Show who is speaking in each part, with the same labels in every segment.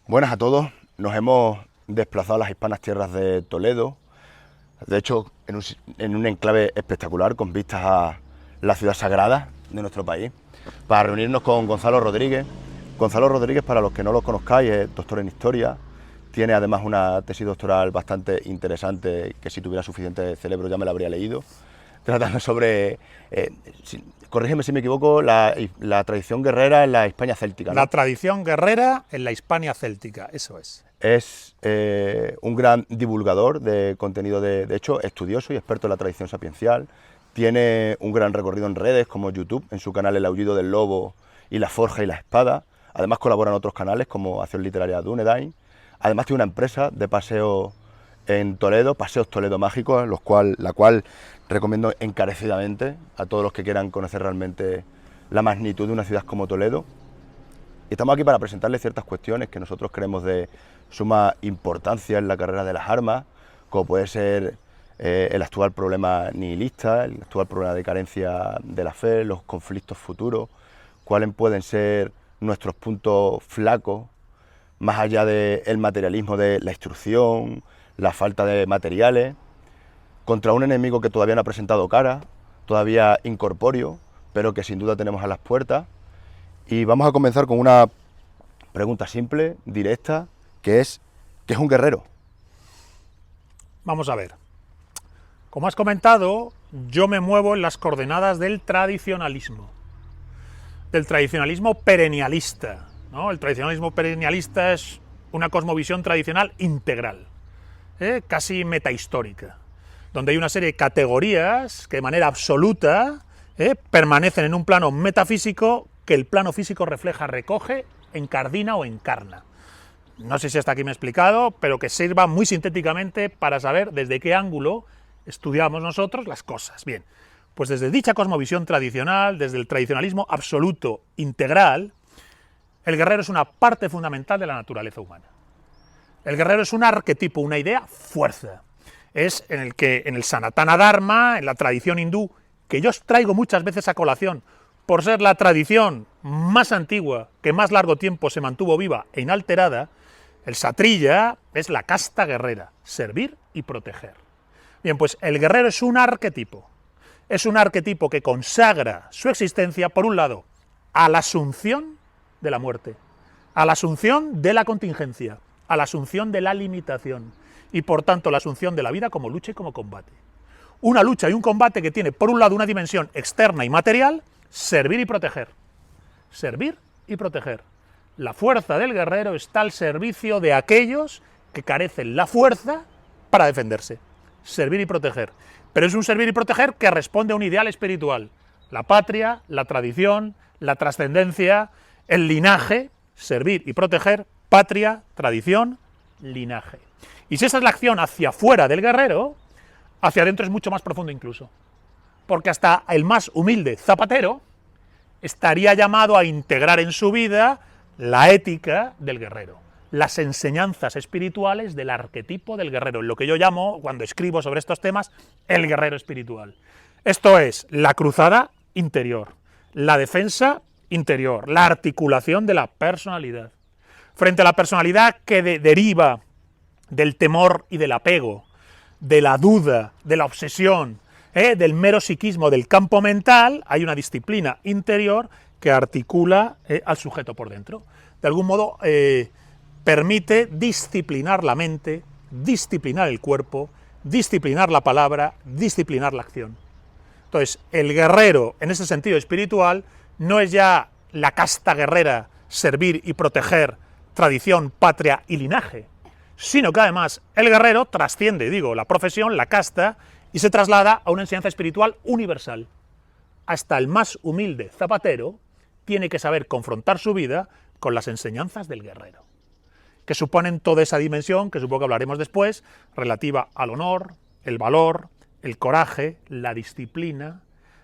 Speaker 1: Buenas a todos, nos hemos desplazado a las hispanas tierras de Toledo, de hecho en un enclave espectacular con vistas a la ciudad sagrada de nuestro país, para reunirnos con Gonzalo Rodríguez. Gonzalo Rodríguez, para los que no lo conozcáis, es doctor en Historia, tiene además una tesis doctoral bastante interesante que si tuviera suficiente cerebro ya me la habría leído, tratando sobre, corrígeme si me equivoco, la tradición guerrera en la Hispania céltica, ¿no?
Speaker 2: La tradición guerrera en la Hispania céltica, eso es.
Speaker 1: Es un gran divulgador de contenido, de hecho, estudioso y experto en la tradición sapiencial. Tiene un gran recorrido en redes como YouTube, en su canal El Aullido del Lobo y La Forja y la Espada. Además colabora en otros canales como Acción Literaria Dúnedain. Además tiene una empresa de paseo en Toledo, Paseos Toledo Mágicos, la cual recomiendo encarecidamente a todos los que quieran conocer realmente la magnitud de una ciudad como Toledo. Y estamos aquí para presentarles ciertas cuestiones que nosotros creemos de suma importancia en la carrera de las armas, como puede ser el actual problema nihilista, el actual problema de carencia de la fe, los conflictos futuros, cuáles pueden ser nuestros puntos flacos, más allá del materialismo de la instrucción, la falta de materiales, contra un enemigo que todavía no ha presentado cara, todavía incorpóreo, pero que sin duda tenemos a las puertas. Y vamos a comenzar con una pregunta simple, directa, que es, ¿qué es un guerrero?
Speaker 2: Vamos a ver. Como has comentado, yo me muevo en las coordenadas del tradicionalismo perennialista, ¿no? El tradicionalismo perennialista es una cosmovisión tradicional integral, casi metahistórica, donde hay una serie de categorías que de manera absoluta permanecen en un plano metafísico que el plano físico refleja, recoge, encardina o encarna. No sé si hasta aquí me he explicado, pero que sirva muy sintéticamente para saber desde qué ángulo estudiamos nosotros las cosas. Bien, pues desde dicha cosmovisión tradicional, desde el tradicionalismo absoluto integral, el guerrero es una parte fundamental de la naturaleza humana. El guerrero es un arquetipo, una idea, fuerza. Es en el Sanatana Dharma, en la tradición hindú, que yo os traigo muchas veces a colación, por ser la tradición más antigua, que más largo tiempo se mantuvo viva e inalterada, el Satriya es la casta guerrera, servir y proteger. Bien, pues el guerrero es un arquetipo que consagra su existencia, por un lado, a la asunción de la muerte, a la asunción de la contingencia, a la asunción de la limitación y, por tanto, la asunción de la vida como lucha y como combate. Una lucha y un combate que tiene, por un lado, una dimensión externa y material, servir y proteger. Servir y proteger. La fuerza del guerrero está al servicio de aquellos que carecen la fuerza para defenderse. Servir y proteger. Pero es un servir y proteger que responde a un ideal espiritual. La patria, la tradición, la trascendencia, el linaje, servir y proteger, patria, tradición, linaje. Y si esa es la acción hacia afuera del guerrero, hacia adentro es mucho más profundo incluso. Porque hasta el más humilde zapatero estaría llamado a integrar en su vida la ética del guerrero, las enseñanzas espirituales del arquetipo del guerrero, lo que yo llamo, cuando escribo sobre estos temas, el guerrero espiritual. Esto es la cruzada interior, la defensa interior, la articulación de la personalidad. Frente a la personalidad que deriva del temor y del apego, de la duda, de la obsesión, del mero psiquismo del campo mental, hay una disciplina interior que articula al sujeto por dentro. De algún modo permite disciplinar la mente, disciplinar el cuerpo, disciplinar la palabra, disciplinar la acción. Entonces, el guerrero, en ese sentido espiritual, no es ya la casta guerrera, servir y proteger, tradición, patria y linaje, sino que además el guerrero trasciende, la profesión, la casta, y se traslada a una enseñanza espiritual universal. Hasta el más humilde zapatero tiene que saber confrontar su vida con las enseñanzas del guerrero, que suponen toda esa dimensión, que supongo que hablaremos después, relativa al honor, el valor, el coraje, la disciplina,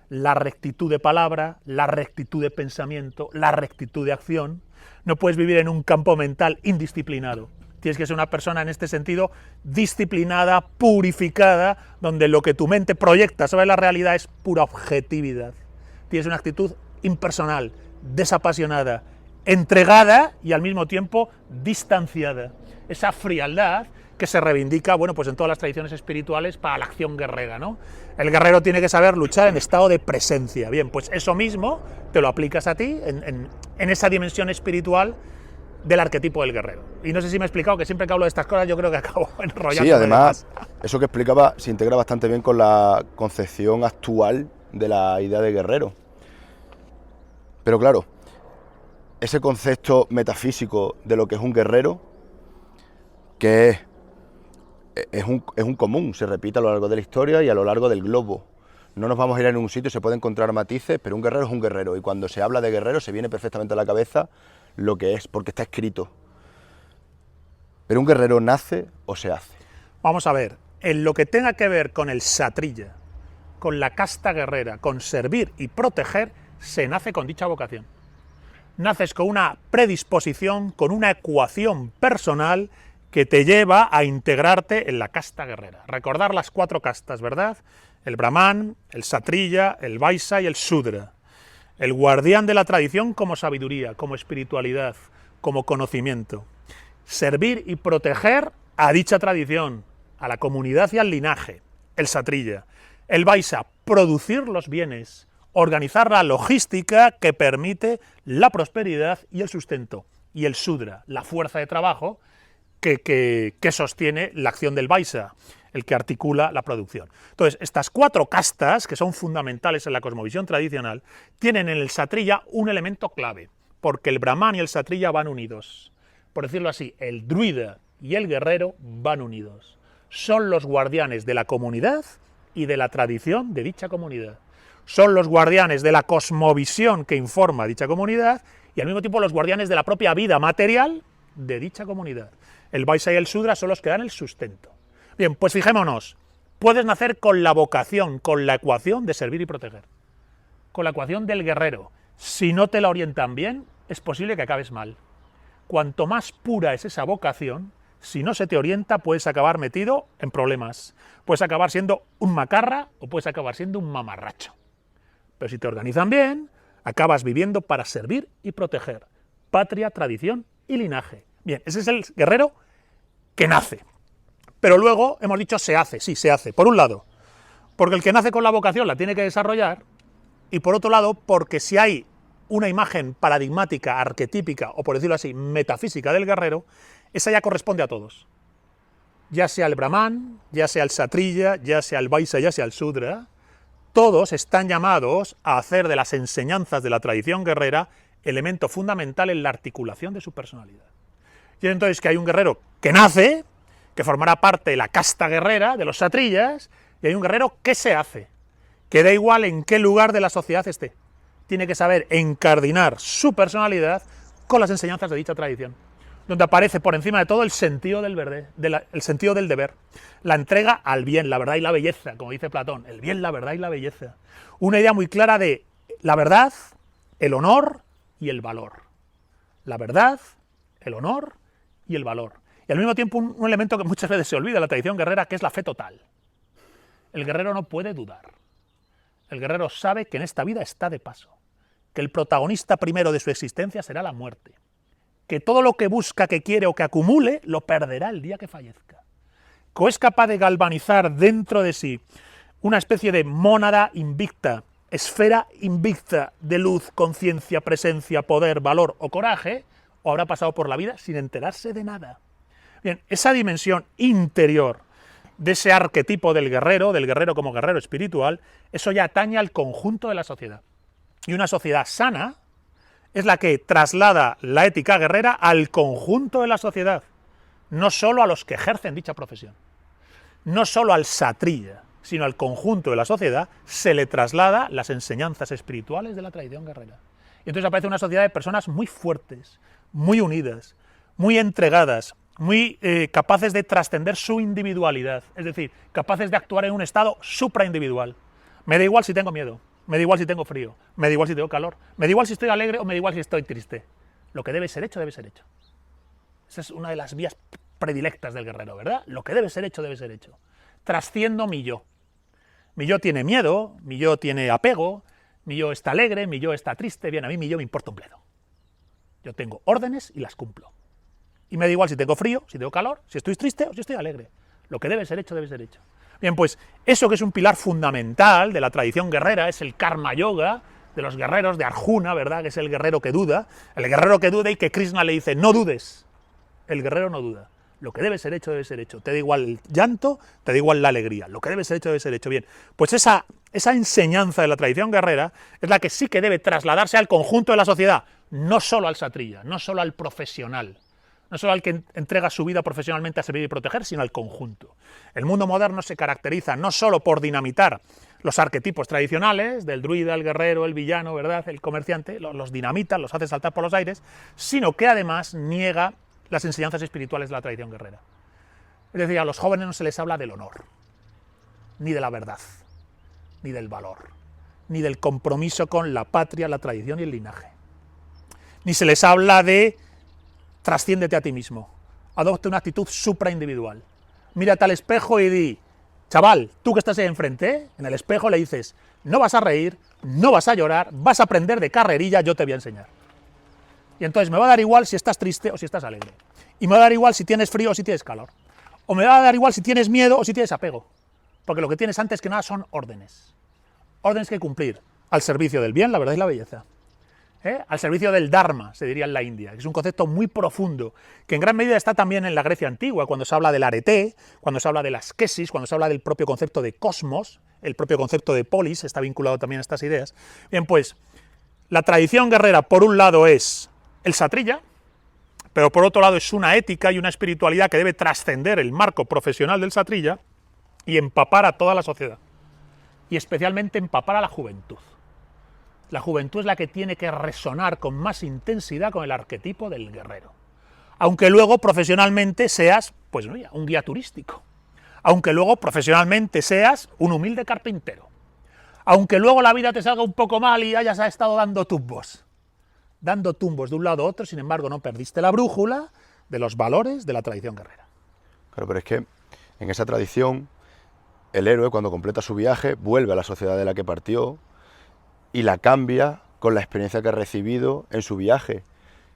Speaker 2: la rectitud de palabra, la rectitud de pensamiento, la rectitud de acción. No puedes vivir en un campo mental indisciplinado. Tienes que ser una persona en este sentido disciplinada, purificada, donde lo que tu mente proyecta sobre la realidad es pura objetividad. Tienes una actitud impersonal, desapasionada, entregada y al mismo tiempo distanciada. Esa frialdad que se reivindica, bueno, pues en todas las tradiciones espirituales para la acción guerrera, ¿no? El guerrero tiene que saber luchar en estado de presencia. Bien, pues eso mismo te lo aplicas a ti en esa dimensión espiritual del arquetipo del guerrero. Y no sé si me he explicado, que siempre que hablo de estas cosas yo creo que acabo enrollando.
Speaker 1: Sí, además, eso que explicaba se integra bastante bien con la concepción actual de la idea de guerrero. Pero claro, ese concepto metafísico de lo que es un guerrero, que es un común, se repite a lo largo de la historia y a lo largo del globo. No nos vamos a ir a ningún sitio, se puede encontrar matices, pero un guerrero es un guerrero, y cuando se habla de guerrero se viene perfectamente a la cabeza lo que es, porque está escrito. Pero un guerrero nace o se hace.
Speaker 2: Vamos a ver, en lo que tenga que ver con el satrilla, con la casta guerrera, con servir y proteger, se nace con dicha vocación. Naces con una predisposición, con una ecuación personal que te lleva a integrarte en la casta guerrera. Recordar las 4 castas, ¿verdad? El brahman, el satrilla, el vaisya y el shudra. El guardián de la tradición como sabiduría, como espiritualidad, como conocimiento. Servir y proteger a dicha tradición, a la comunidad y al linaje, el satrilla. El vaisya, producir los bienes, organizar la logística que permite la prosperidad y el sustento. Y el shudra, la fuerza de trabajo que sostiene la acción del vaisya, el que articula la producción. Entonces, estas 4 castas, que son fundamentales en la cosmovisión tradicional, tienen en el satrilla un elemento clave, porque el brahman y el satrilla van unidos. Por decirlo así, el druida y el guerrero van unidos. Son los guardianes de la comunidad y de la tradición de dicha comunidad. Son los guardianes de la cosmovisión que informa dicha comunidad y al mismo tiempo los guardianes de la propia vida material de dicha comunidad. El vaisya y el shudra son los que dan el sustento. Bien, pues fijémonos, puedes nacer con la vocación, con la ecuación de servir y proteger, con la ecuación del guerrero. Si no te la orientan bien, es posible que acabes mal. Cuanto más pura es esa vocación, si no se te orienta, puedes acabar metido en problemas. Puedes acabar siendo un macarra o puedes acabar siendo un mamarracho. Pero si te organizan bien, acabas viviendo para servir y proteger. Patria, tradición y linaje. Bien, ese es el guerrero que nace. Pero luego, hemos dicho, se hace, sí, se hace. Por un lado, porque el que nace con la vocación la tiene que desarrollar, y por otro lado, porque si hay una imagen paradigmática, arquetípica, o por decirlo así, metafísica del guerrero, esa ya corresponde a todos. Ya sea el brahman, ya sea el satrilla, ya sea el vaisya, ya sea el shudra, todos están llamados a hacer de las enseñanzas de la tradición guerrera elemento fundamental en la articulación de su personalidad. Y entonces que hay un guerrero que nace, que formará parte de la casta guerrera, de los satrillas, y hay un guerrero que se hace, que da igual en qué lugar de la sociedad esté. Tiene que saber encardinar su personalidad con las enseñanzas de dicha tradición, donde aparece por encima de todo el sentido el sentido del deber, la entrega al bien, la verdad y la belleza, como dice Platón, el bien, la verdad y la belleza. Una idea muy clara de la verdad, el honor y el valor. La verdad, el honor y el valor. Y al mismo tiempo un elemento que muchas veces se olvida en la tradición guerrera, que es la fe total. El guerrero no puede dudar. El guerrero sabe que en esta vida está de paso, que el protagonista primero de su existencia será la muerte, que todo lo que busca, que quiere o que acumule, lo perderá el día que fallezca. Que es capaz de galvanizar dentro de sí una especie de mónada invicta, esfera invicta de luz, conciencia, presencia, poder, valor o coraje, o habrá pasado por la vida sin enterarse de nada. Bien, esa dimensión interior de ese arquetipo del guerrero como guerrero espiritual, eso ya atañe al conjunto de la sociedad. Y una sociedad sana es la que traslada la ética guerrera al conjunto de la sociedad, no solo a los que ejercen dicha profesión. No solo al satrilla, sino al conjunto de la sociedad se le traslada las enseñanzas espirituales de la tradición guerrera. Y entonces aparece una sociedad de personas muy fuertes, muy unidas, muy entregadas, muy capaces de trascender su individualidad, es decir, capaces de actuar en un estado supraindividual. Me da igual si tengo miedo, me da igual si tengo frío, me da igual si tengo calor, me da igual si estoy alegre o me da igual si estoy triste. Lo que debe ser hecho, debe ser hecho. Esa es una de las vías predilectas del guerrero, ¿verdad? Lo que debe ser hecho, debe ser hecho. Trasciendo mi yo. Mi yo tiene miedo, mi yo tiene apego, mi yo está alegre, mi yo está triste. Bien, a mí mi yo me importa un bledo. Yo tengo órdenes y las cumplo. Y me da igual si tengo frío, si tengo calor, si estoy triste o si estoy alegre. Lo que debe ser hecho, debe ser hecho. Bien, pues eso que es un pilar fundamental de la tradición guerrera es el karma yoga de los guerreros de Arjuna, ¿verdad? Que es el guerrero que duda y que Krishna le dice, no dudes. El guerrero no duda. Lo que debe ser hecho, debe ser hecho. Te da igual el llanto, te da igual la alegría. Lo que debe ser hecho, debe ser hecho. Bien, pues esa enseñanza de la tradición guerrera es la que sí que debe trasladarse al conjunto de la sociedad, no solo al satrilla, no solo al profesional, no solo al que entrega su vida profesionalmente a servir y proteger, sino al conjunto. El mundo moderno se caracteriza no solo por dinamitar los arquetipos tradicionales, del druida, el guerrero, el villano, ¿verdad?, el comerciante, los dinamita, los hace saltar por los aires, sino que además niega las enseñanzas espirituales de la tradición guerrera. Es decir, a los jóvenes no se les habla del honor, ni de la verdad, ni del valor, ni del compromiso con la patria, la tradición y el linaje. Ni se les habla de trasciéndete a ti mismo, adopta una actitud supraindividual. Mírate al espejo y di, chaval, tú que estás ahí enfrente, en el espejo le dices, no vas a reír, no vas a llorar, vas a aprender de carrerilla, yo te voy a enseñar. Y entonces me va a dar igual si estás triste o si estás alegre. Y me va a dar igual si tienes frío o si tienes calor. O me va a dar igual si tienes miedo o si tienes apego. Porque lo que tienes antes que nada son órdenes. Órdenes que cumplir al servicio del bien, la verdad y la belleza. Al servicio del Dharma, se diría en la India, que es un concepto muy profundo, que en gran medida está también en la Grecia antigua, cuando se habla del arete, cuando se habla de las askesis, cuando se habla del propio concepto de cosmos, el propio concepto de polis, está vinculado también a estas ideas. Bien, pues, la tradición guerrera, por un lado, es el satrilla, pero por otro lado es una ética y una espiritualidad que debe trascender el marco profesional del satrilla y empapar a toda la sociedad, y especialmente empapar a la juventud. La juventud es la que tiene que resonar con más intensidad con el arquetipo del guerrero. Aunque luego profesionalmente seas, pues no, un guía turístico. Aunque luego profesionalmente seas un humilde carpintero. Aunque luego la vida te salga un poco mal y hayas estado dando tumbos. Dando tumbos de un lado a otro, sin embargo no perdiste la brújula de los valores de la tradición guerrera.
Speaker 1: Claro, pero es que en esa tradición el héroe, cuando completa su viaje, vuelve a la sociedad de la que partió y la cambia con la experiencia que ha recibido en su viaje,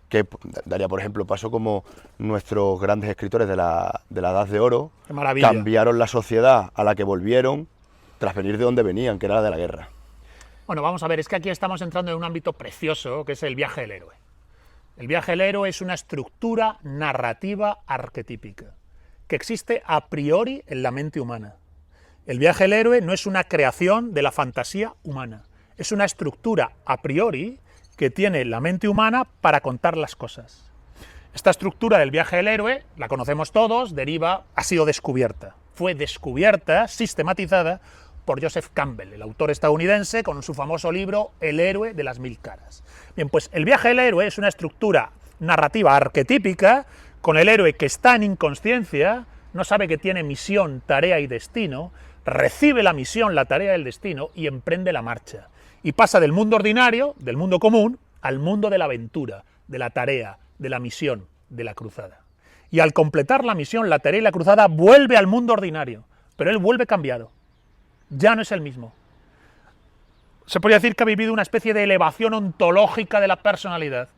Speaker 1: que daría, por ejemplo, paso como nuestros grandes escritores de la Edad de Oro cambiaron la sociedad a la que volvieron tras venir de donde venían, que era la de la guerra.
Speaker 2: Bueno, vamos a ver, es que aquí estamos entrando en un ámbito precioso, que es el viaje del héroe. El viaje del héroe es una estructura narrativa arquetípica, que existe a priori en la mente humana. El viaje del héroe no es una creación de la fantasía humana, es una estructura a priori que tiene la mente humana para contar las cosas. Esta estructura del viaje del héroe, la conocemos todos, ha sido descubierta. Fue descubierta, sistematizada, por Joseph Campbell, el autor estadounidense, con su famoso libro El héroe de las 1000 caras. Bien, pues el viaje del héroe es una estructura narrativa arquetípica, con el héroe que está en inconsciencia, no sabe que tiene misión, tarea y destino, recibe la misión, la tarea y el destino y emprende la marcha. Y pasa del mundo ordinario, del mundo común, al mundo de la aventura, de la tarea, de la misión, de la cruzada. Y al completar la misión, la tarea y la cruzada, vuelve al mundo ordinario, pero él vuelve cambiado. Ya no es el mismo. Se podría decir que ha vivido una especie de elevación ontológica de la personalidad.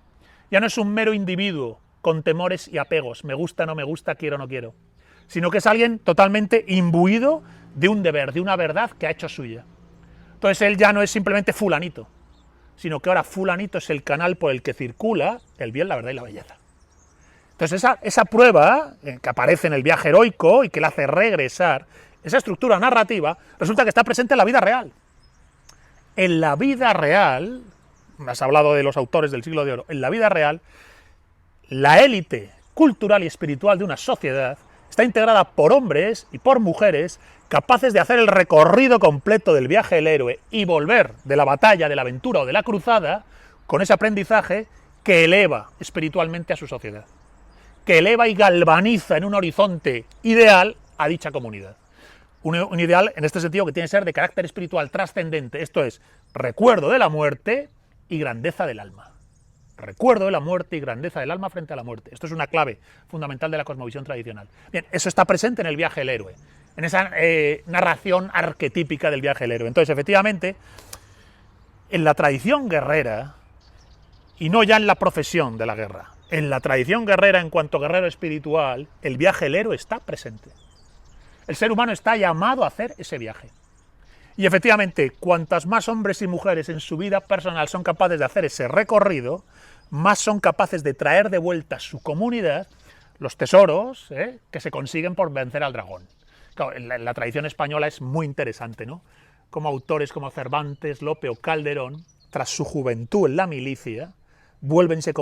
Speaker 2: Ya no es un mero individuo con temores y apegos, me gusta, no me gusta, quiero, no quiero, sino que es alguien totalmente imbuido de un deber, de una verdad que ha hecho suya. Entonces él ya no es simplemente fulanito, sino que ahora fulanito es el canal por el que circula el bien, la verdad y la belleza. Entonces esa prueba que aparece en el viaje heroico y que le hace regresar, esa estructura narrativa, resulta que está presente en la vida real. En la vida real, me has hablado de los autores del siglo de oro, en la vida real, la élite cultural y espiritual de una sociedad está integrada por hombres y por mujeres capaces de hacer el recorrido completo del viaje del héroe y volver de la batalla, de la aventura o de la cruzada con ese aprendizaje que eleva espiritualmente a su sociedad, que eleva y galvaniza en un horizonte ideal a dicha comunidad. Un ideal, en este sentido, que tiene que ser de carácter espiritual trascendente, esto es, recuerdo de la muerte y grandeza del alma. Recuerdo de la muerte y grandeza del alma frente a la muerte. Esto es una clave fundamental de la cosmovisión tradicional. Bien, eso está presente en el viaje del héroe, en esa narración arquetípica del viaje del héroe. Entonces, efectivamente, en la tradición guerrera, y no ya en la profesión de la guerra, en la tradición guerrera en cuanto guerrero espiritual, el viaje del héroe está presente. El ser humano está llamado a hacer ese viaje. Y efectivamente, cuantas más hombres y mujeres en su vida personal son capaces de hacer ese recorrido, más son capaces de traer de vuelta a su comunidad los tesoros que se consiguen por vencer al dragón. Claro, en la tradición española es muy interesante, ¿no? Como autores como Cervantes, Lope o Calderón, tras su juventud en la milicia, vuelven y se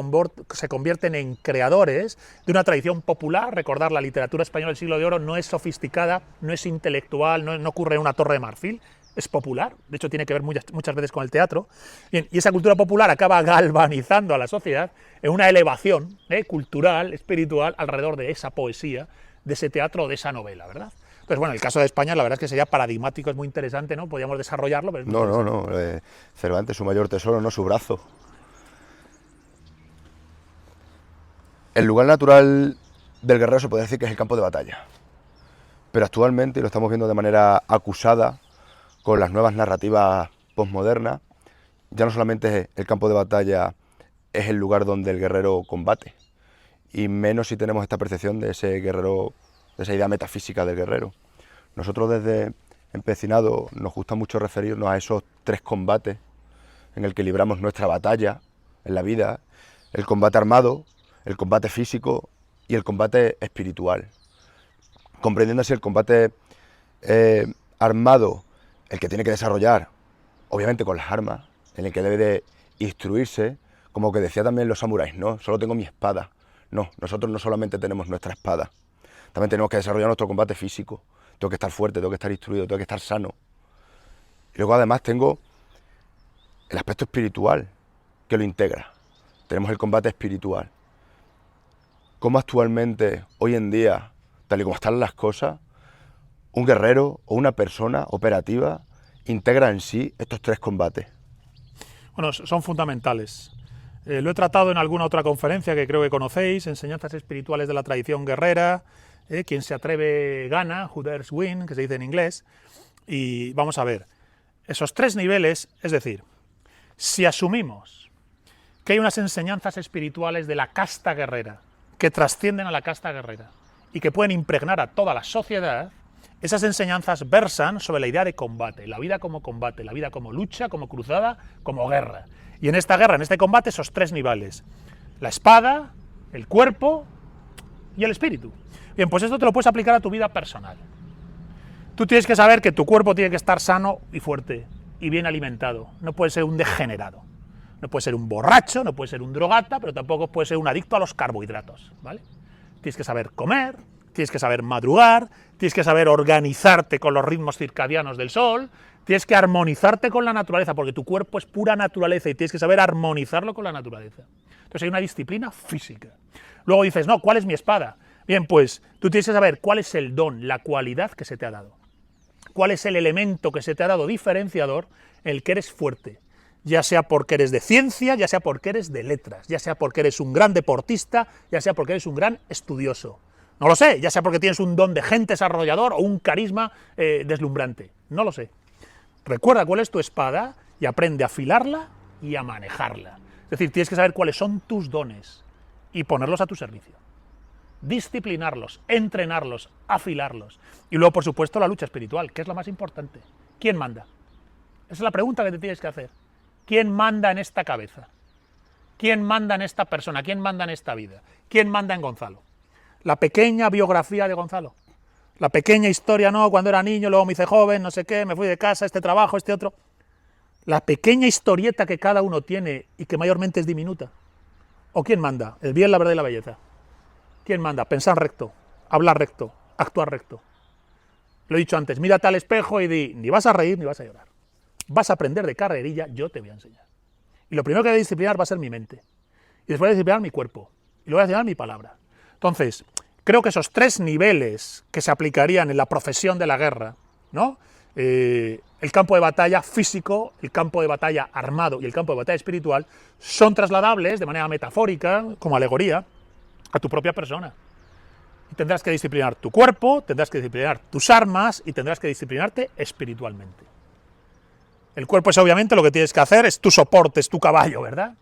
Speaker 2: convierten en creadores de una tradición popular. Recordar, la literatura española del siglo de oro no es sofisticada, no es intelectual, no ocurre en una torre de marfil, es popular, de hecho tiene que ver muchas veces con el teatro. Bien, y esa cultura popular acaba galvanizando a la sociedad en una elevación cultural, espiritual, alrededor de esa poesía, de ese teatro, de esa novela, ¿verdad? Entonces, bueno, el caso de España, la verdad es que sería paradigmático, es muy interesante, ¿no? Podríamos desarrollarlo, pero es muy
Speaker 1: No. Cervantes, su mayor tesoro, no su brazo. El lugar natural del guerrero se puede decir que es el campo de batalla. Pero actualmente, y lo estamos viendo de manera acusada con las nuevas narrativas postmodernas, ya no solamente el campo de batalla es el lugar donde el guerrero combate, y menos si tenemos esta percepción de ese guerrero, de esa idea metafísica del guerrero. Nosotros desde Empecinado nos gusta mucho referirnos a esos 3 combates en el que libramos nuestra batalla en la vida: el combate armado, el combate físico y el combate espiritual. Comprendiendo así el combate armado, el que tiene que desarrollar, obviamente con las armas, en el que debe de instruirse, como que decía también los samuráis, no, solo tengo mi espada. No, nosotros no solamente tenemos nuestra espada, también tenemos que desarrollar nuestro combate físico. Tengo que estar fuerte, tengo que estar instruido, tengo que estar sano. Y luego además tengo el aspecto espiritual que lo integra. Tenemos el combate espiritual. ¿Cómo actualmente, hoy en día, tal y como están las cosas, un guerrero o una persona operativa integra en sí estos 3 combates?
Speaker 2: Bueno, son fundamentales. Lo he tratado en alguna otra conferencia que creo que conocéis, Enseñanzas espirituales de la tradición guerrera, quien se atreve gana, who dares win, que se dice en inglés. Y vamos a ver, esos 3 niveles, es decir, si asumimos que hay unas enseñanzas espirituales de la casta guerrera que trascienden a la casta guerrera y que pueden impregnar a toda la sociedad, esas enseñanzas versan sobre la idea de combate, la vida como lucha, como cruzada, como guerra. Y en esta guerra, en este combate, esos 3 niveles: la espada, el cuerpo y el espíritu. Bien, pues esto te lo puedes aplicar a tu vida personal. Tú tienes que saber que tu cuerpo tiene que estar sano y fuerte y bien alimentado. No puede ser un degenerado. No puede ser un borracho, no puede ser un drogata, pero tampoco puede ser un adicto a los carbohidratos, ¿vale? Tienes que saber comer, tienes que saber madrugar, tienes que saber organizarte con los ritmos circadianos del sol, tienes que armonizarte con la naturaleza, porque tu cuerpo es pura naturaleza y tienes que saber armonizarlo con la naturaleza. Entonces hay una disciplina física. Luego dices, no, ¿cuál es mi espada? Bien, pues tú tienes que saber cuál es el don, la cualidad que se te ha dado. Cuál es el elemento que se te ha dado diferenciador en el que eres fuerte. Ya sea porque eres de ciencia, ya sea porque eres de letras, ya sea porque eres un gran deportista, ya sea porque eres un gran estudioso. No lo sé, ya sea porque tienes un don de gente desarrollador o un carisma deslumbrante. No lo sé. Recuerda cuál es tu espada y aprende a afilarla y a manejarla. Es decir, tienes que saber cuáles son tus dones y ponerlos a tu servicio. Disciplinarlos, entrenarlos, afilarlos. Y luego, por supuesto, la lucha espiritual, que es la más importante. ¿Quién manda? Esa es la pregunta que te tienes que hacer. ¿Quién manda en esta cabeza? ¿Quién manda en esta persona? ¿Quién manda en esta vida? ¿Quién manda en Gonzalo? La pequeña biografía de Gonzalo. La pequeña historia, no, cuando era niño, luego me hice joven, no sé qué, me fui de casa, este trabajo, este otro. La pequeña historieta que cada uno tiene y que mayormente es diminuta. ¿O quién manda? El bien, la verdad y la belleza. ¿Quién manda? Pensar recto, hablar recto, actuar recto. Lo he dicho antes, mírate al espejo y di, ni vas a reír ni vas a llorar. Vas a aprender de carrerilla, yo te voy a enseñar. Y lo primero que voy a disciplinar va a ser mi mente. Y después voy a disciplinar mi cuerpo. Y luego voy a disciplinar mi palabra. Entonces, creo que esos 3 niveles que se aplicarían en la profesión de la guerra, ¿no? El campo de batalla físico, el campo de batalla armado y el campo de batalla espiritual, son trasladables de manera metafórica, como alegoría, a tu propia persona. Y tendrás que disciplinar tu cuerpo, tendrás que disciplinar tus armas y tendrás que disciplinarte espiritualmente. El cuerpo es obviamente lo que tienes que hacer, es tu soporte, es tu caballo, ¿verdad?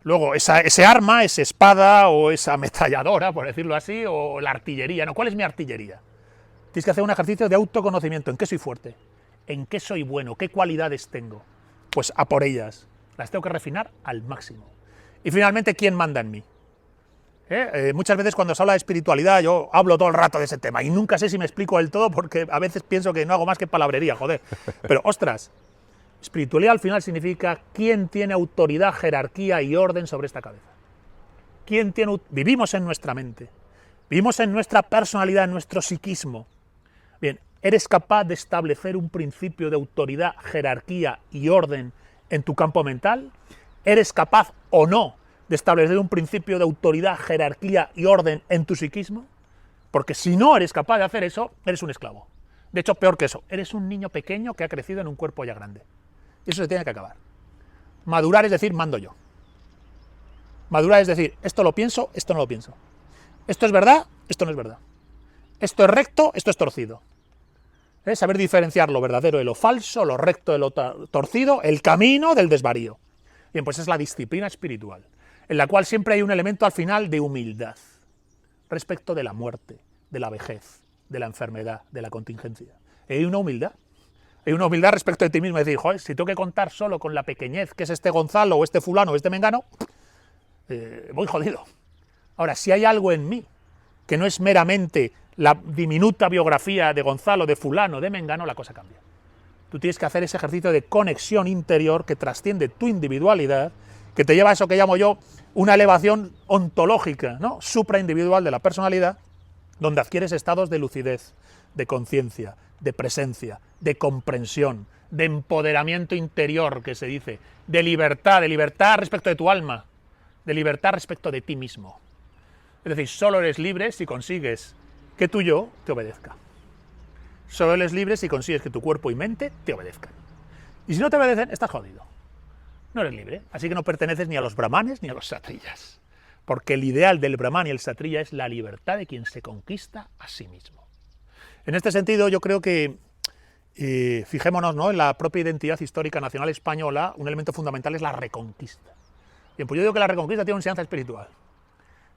Speaker 2: Luego, ese arma, esa espada o esa ametralladora, por decirlo así, o la artillería, ¿no? ¿Cuál es mi artillería? Tienes que hacer un ejercicio de autoconocimiento. ¿En qué soy fuerte? ¿En qué soy bueno? ¿Qué cualidades tengo? Pues a por ellas. Las tengo que refinar al máximo. Y finalmente, ¿quién manda en mí? Muchas veces cuando se habla de espiritualidad yo hablo todo el rato de ese tema y nunca sé si me explico del todo porque a veces pienso que no hago más que palabrería, joder. Pero, ostras, espiritualidad al final significa quién tiene autoridad, jerarquía y orden sobre esta cabeza. ¿Quién tiene? Vivimos en nuestra mente, vivimos en nuestra personalidad, en nuestro psiquismo. Bien, ¿eres capaz de establecer un principio de autoridad, jerarquía y orden en tu campo mental? ¿Eres capaz o no de establecer un principio de autoridad, jerarquía y orden en tu psiquismo? Porque si no eres capaz de hacer eso, eres un esclavo. De hecho, peor que eso, eres un niño pequeño que ha crecido en un cuerpo ya grande. Y eso se tiene que acabar. Madurar es decir, mando yo. Madurar es decir, esto lo pienso, esto no lo pienso. Esto es verdad, esto no es verdad. Esto es recto, esto es torcido. Saber diferenciar lo verdadero de lo falso, lo recto de lo torcido, el camino del desvarío. Bien, pues es la disciplina espiritual, en la cual siempre hay un elemento al final de humildad, respecto de la muerte, de la vejez, de la enfermedad, de la contingencia. Hay una humildad respecto de ti mismo, es decir, joder, si tengo que contar solo con la pequeñez que es este Gonzalo, o este fulano, o este mengano, voy jodido. Ahora, si hay algo en mí que no es meramente la diminuta biografía de Gonzalo, de fulano, de mengano, la cosa cambia. Tú tienes que hacer ese ejercicio de conexión interior que trasciende tu individualidad, que te lleva a eso que llamo yo una elevación ontológica, ¿no? Supraindividual de la personalidad, donde adquieres estados de lucidez, de conciencia, de presencia, de comprensión, de empoderamiento interior, que se dice, de libertad respecto de tu alma, de libertad respecto de ti mismo. Es decir, solo eres libre si consigues que tu yo te obedezca. Solo eres libre si consigues que tu cuerpo y mente te obedezcan. Y si no te obedecen, estás jodido. No eres libre, así que no perteneces ni a los brahmanes ni a los kshatriyas. Porque el ideal del brahman y el kshatriya es la libertad de quien se conquista a sí mismo. En este sentido, yo creo que, fijémonos, ¿no?, en la propia identidad histórica nacional española, un elemento fundamental es la reconquista. Bien, pues yo digo que la reconquista tiene una enseñanza espiritual.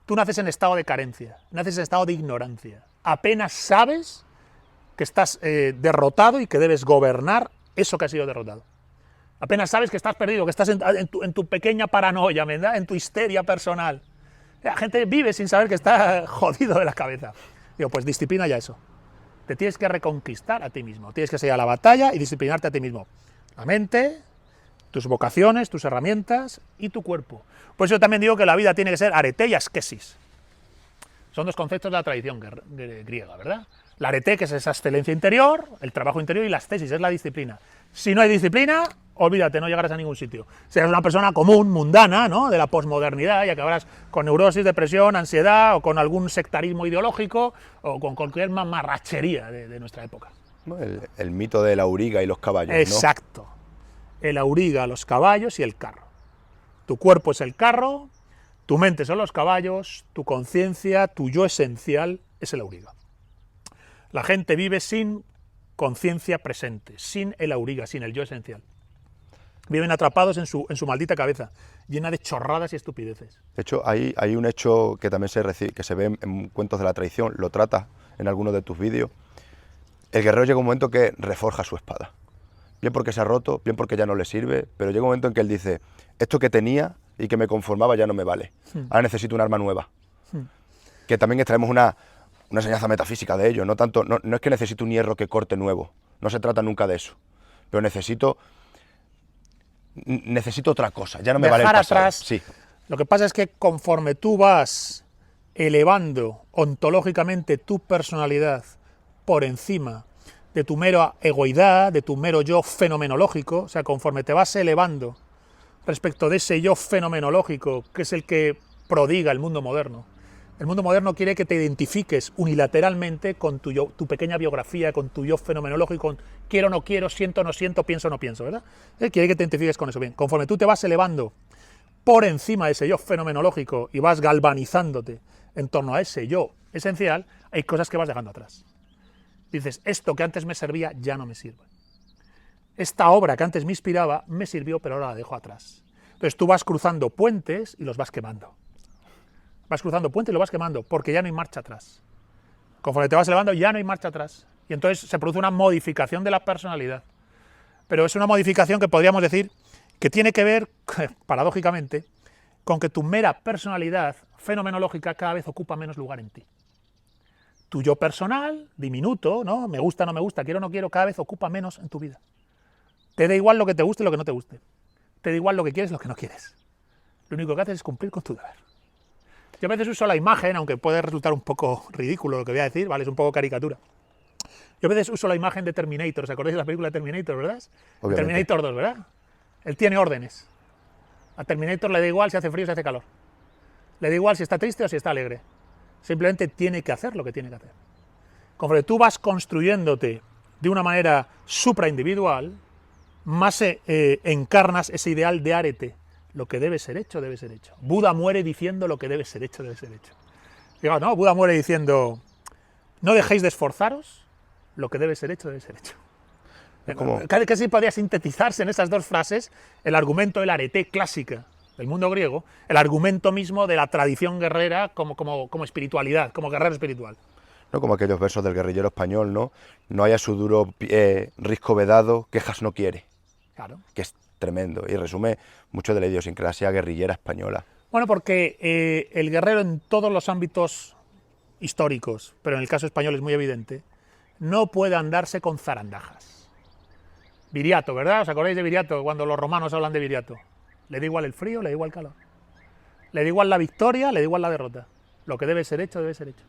Speaker 2: Tú naces en estado de carencia, naces en estado de ignorancia. Apenas sabes que estás derrotado y que debes gobernar eso que has sido derrotado. Apenas sabes que estás perdido, que estás en tu pequeña paranoia, ¿verdad?, en tu histeria personal. La gente vive sin saber que está jodido de la cabeza. Digo, pues disciplina ya eso. Te tienes que reconquistar a ti mismo. Tienes que salir a la batalla y disciplinarte a ti mismo. La mente, tus vocaciones, tus herramientas y tu cuerpo. Por eso yo también digo que la vida tiene que ser arete y askesis. Son dos conceptos de la tradición griega, ¿verdad? La arete, que es esa excelencia interior, el trabajo interior, y la ascesis, es la disciplina. Si no hay disciplina, olvídate, no llegarás a ningún sitio. Serás una persona común, mundana, ¿no?, de la posmodernidad, y acabarás con neurosis, depresión, ansiedad, o con algún sectarismo ideológico, o con cualquier mamarrachería de nuestra época.
Speaker 1: El mito de la auriga y los caballos, ¿no?
Speaker 2: Exacto. El auriga, los caballos y el carro. Tu cuerpo es el carro, tu mente son los caballos, tu conciencia, tu yo esencial es el auriga. La gente vive sin conciencia presente, sin el auriga, sin el yo esencial. Viven atrapados en su maldita cabeza, llena de chorradas y estupideces.
Speaker 1: De hecho, hay un hecho que también que se ve en Cuentos de la Traición, lo trata en algunos de tus vídeos. El guerrero llega un momento que reforja su espada. Bien porque se ha roto, bien porque ya no le sirve, pero llega un momento en que él dice, esto que tenía y que me conformaba ya no me vale. Ahora necesito un arma nueva. Que también extraemos una enseñanza metafísica de ello. No es que necesito un hierro que corte nuevo. No se trata nunca de eso. Pero necesito otra cosa. Ya no me vale el pasado.
Speaker 2: Atrás.
Speaker 1: Sí.
Speaker 2: Lo que pasa es que conforme tú vas elevando ontológicamente tu personalidad por encima de tu mera egoidad, de tu mero yo fenomenológico, o sea, conforme te vas elevando respecto de ese yo fenomenológico, que es el que prodiga el mundo moderno, El mundo moderno quiere que te identifiques unilateralmente con tu pequeña biografía, con tu yo fenomenológico, con quiero o no quiero, siento o no siento, pienso o no pienso, ¿verdad? Quiere que te identifiques con eso. Bien, conforme tú te vas elevando por encima de ese yo fenomenológico y vas galvanizándote en torno a ese yo esencial, hay cosas que vas dejando atrás. Dices, esto que antes me servía ya no me sirve. Esta obra que antes me inspiraba me sirvió, pero ahora la dejo atrás. Entonces tú vas cruzando puentes y los vas quemando. Vas cruzando puentes y lo vas quemando, porque ya no hay marcha atrás. Conforme te vas elevando, ya no hay marcha atrás. Y entonces se produce una modificación de la personalidad. Pero es una modificación que podríamos decir que tiene que ver, paradójicamente, con que tu mera personalidad fenomenológica cada vez ocupa menos lugar en ti. Tu yo personal, diminuto, ¿no? Me gusta, no me gusta, quiero, no quiero, cada vez ocupa menos en tu vida. Te da igual lo que te guste y lo que no te guste. Te da igual lo que quieres y lo que no quieres. Lo único que haces es cumplir con tu deber. Yo a veces uso la imagen, aunque puede resultar un poco ridículo lo que voy a decir, ¿vale? Es un poco caricatura. Yo a veces uso la imagen de Terminator, ¿os acordáis de la película de Terminator, verdad? Terminator 2, ¿verdad? Él tiene órdenes. A Terminator le da igual si hace frío o si hace calor. Le da igual si está triste o si está alegre. Simplemente tiene que hacer lo que tiene que hacer. Conforme tú vas construyéndote de una manera supraindividual, más encarnas ese ideal de arete. Lo que debe ser hecho, debe ser hecho. Buda muere diciendo lo que debe ser hecho, debe ser hecho. Digo, no, Buda muere diciendo, no dejéis de esforzaros, lo que debe ser hecho, debe ser hecho. Casi podría sintetizarse en esas dos frases el argumento del arete clásica del mundo griego, el argumento mismo de la tradición guerrera como espiritualidad, como guerrero espiritual.
Speaker 1: ¿No? Como aquellos versos del guerrillero español, ¿no? No haya su duro risco vedado, quejas no quiere.
Speaker 2: Claro.
Speaker 1: Que es tremendo y resume mucho de la idiosincrasia guerrillera española.
Speaker 2: Bueno, porque el guerrero en todos los ámbitos históricos, pero en el caso español es muy evidente, no puede andarse con zarandajas. Viriato, ¿verdad? ¿Os acordáis de Viriato cuando los romanos hablan de Viriato? Le da igual el frío, le da igual el calor. Le da igual la victoria, le da igual la derrota. Lo que debe ser hecho, debe ser hecho.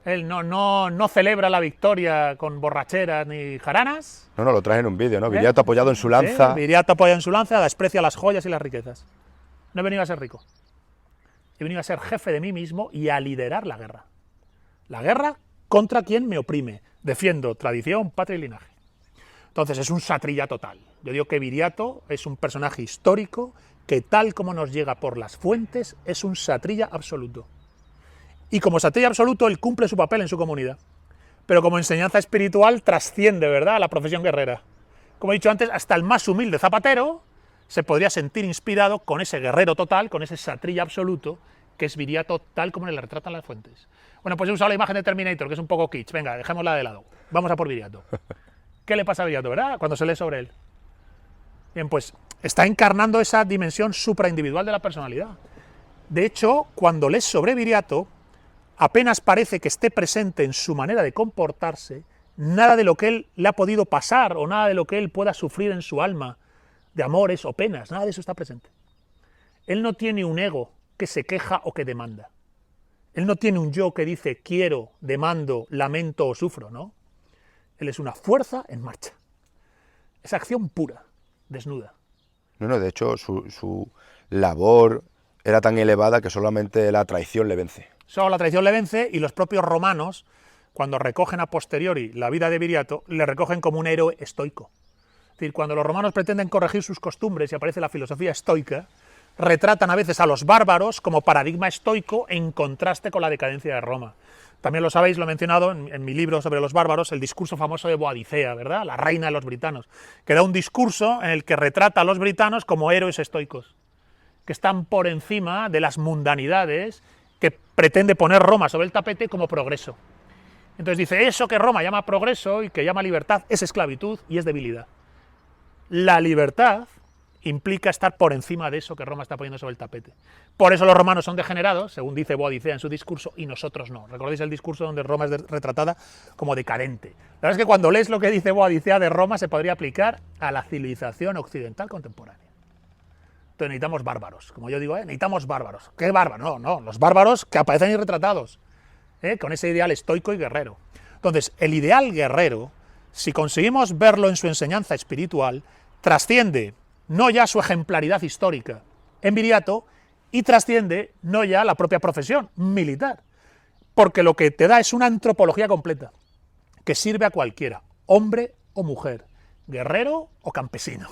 Speaker 2: Él no celebra la victoria con borracheras ni jaranas.
Speaker 1: No, lo traes en un vídeo, ¿no? Viriato apoyado en su lanza.
Speaker 2: Sí, Viriato apoyado en su lanza, desprecia las joyas y las riquezas. No he venido a ser rico. He venido a ser jefe de mí mismo y a liderar la guerra. La guerra contra quien me oprime. Defiendo tradición, patria y linaje. Entonces es un satrilla total. Yo digo que Viriato es un personaje histórico que, tal como nos llega por las fuentes, es un satrilla absoluto. Y como satrilla absoluto, él cumple su papel en su comunidad. Pero como enseñanza espiritual trasciende, ¿verdad?, a la profesión guerrera. Como he dicho antes, hasta el más humilde zapatero se podría sentir inspirado con ese guerrero total, con ese satrilla absoluto, que es Viriato, tal como le retratan las fuentes. Bueno, pues he usado la imagen de Terminator, que es un poco kitsch. Venga, dejémosla de lado. Vamos a por Viriato. ¿Qué le pasa a Viriato, verdad?, cuando se lee sobre él? Bien, pues está encarnando esa dimensión supraindividual de la personalidad. De hecho, cuando lees sobre Viriato, apenas parece que esté presente en su manera de comportarse nada de lo que él le ha podido pasar o nada de lo que él pueda sufrir en su alma, de amores o penas, nada de eso está presente. Él no tiene un ego que se queja o que demanda. Él no tiene un yo que dice quiero, demando, lamento o sufro, ¿no? Él es una fuerza en marcha. Es acción pura, desnuda.
Speaker 1: No, de hecho su labor era tan elevada que solamente la traición le vence.
Speaker 2: Solo la traición le vence, y los propios romanos, cuando recogen a posteriori la vida de Viriato, le recogen como un héroe estoico. Es decir, cuando los romanos pretenden corregir sus costumbres y aparece la filosofía estoica, retratan a veces a los bárbaros como paradigma estoico en contraste con la decadencia de Roma. También lo sabéis, lo he mencionado en mi libro sobre los bárbaros, el discurso famoso de Boadicea, ¿verdad?, la reina de los britanos, que da un discurso en el que retrata a los britanos como héroes estoicos, que están por encima de las mundanidades que pretende poner Roma sobre el tapete como progreso. Entonces dice, eso que Roma llama progreso y que llama libertad es esclavitud y es debilidad. La libertad implica estar por encima de eso que Roma está poniendo sobre el tapete. Por eso los romanos son degenerados, según dice Boadicea en su discurso, y nosotros no. ¿Recordáis el discurso donde Roma es retratada como decadente? La verdad es que cuando lees lo que dice Boadicea de Roma se podría aplicar a la civilización occidental contemporánea. Entonces necesitamos bárbaros, como yo digo, necesitamos bárbaros. ¿Qué bárbaros? No, los bárbaros que aparecen ahí retratados, con ese ideal estoico y guerrero. Entonces, el ideal guerrero, si conseguimos verlo en su enseñanza espiritual, trasciende no ya su ejemplaridad histórica en Viriato, y trasciende no ya la propia profesión militar, porque lo que te da es una antropología completa, que sirve a cualquiera, hombre o mujer, guerrero o campesino,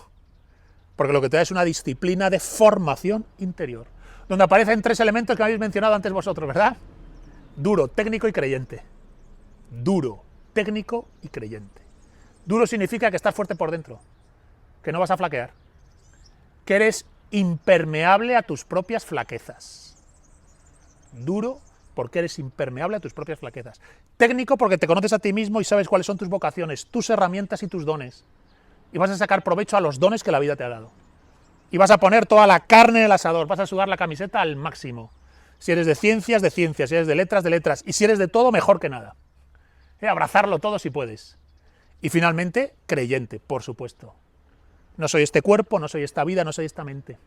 Speaker 2: porque lo que te da es una disciplina de formación interior, donde aparecen 3 elementos que habéis mencionado antes vosotros, ¿verdad? Duro, técnico y creyente. Duro, técnico y creyente. Duro significa que estás fuerte por dentro, que no vas a flaquear, que eres impermeable a tus propias flaquezas. Duro porque eres impermeable a tus propias flaquezas. Técnico porque te conoces a ti mismo y sabes cuáles son tus vocaciones, tus herramientas y tus dones. Y vas a sacar provecho a los dones que la vida te ha dado. Y vas a poner toda la carne en el asador, vas a sudar la camiseta al máximo. Si eres de ciencias, si eres de letras, y si eres de todo, mejor que nada. Abrazarlo todo si puedes. Y finalmente, creyente, por supuesto. No soy este cuerpo, no soy esta vida, no soy esta mente.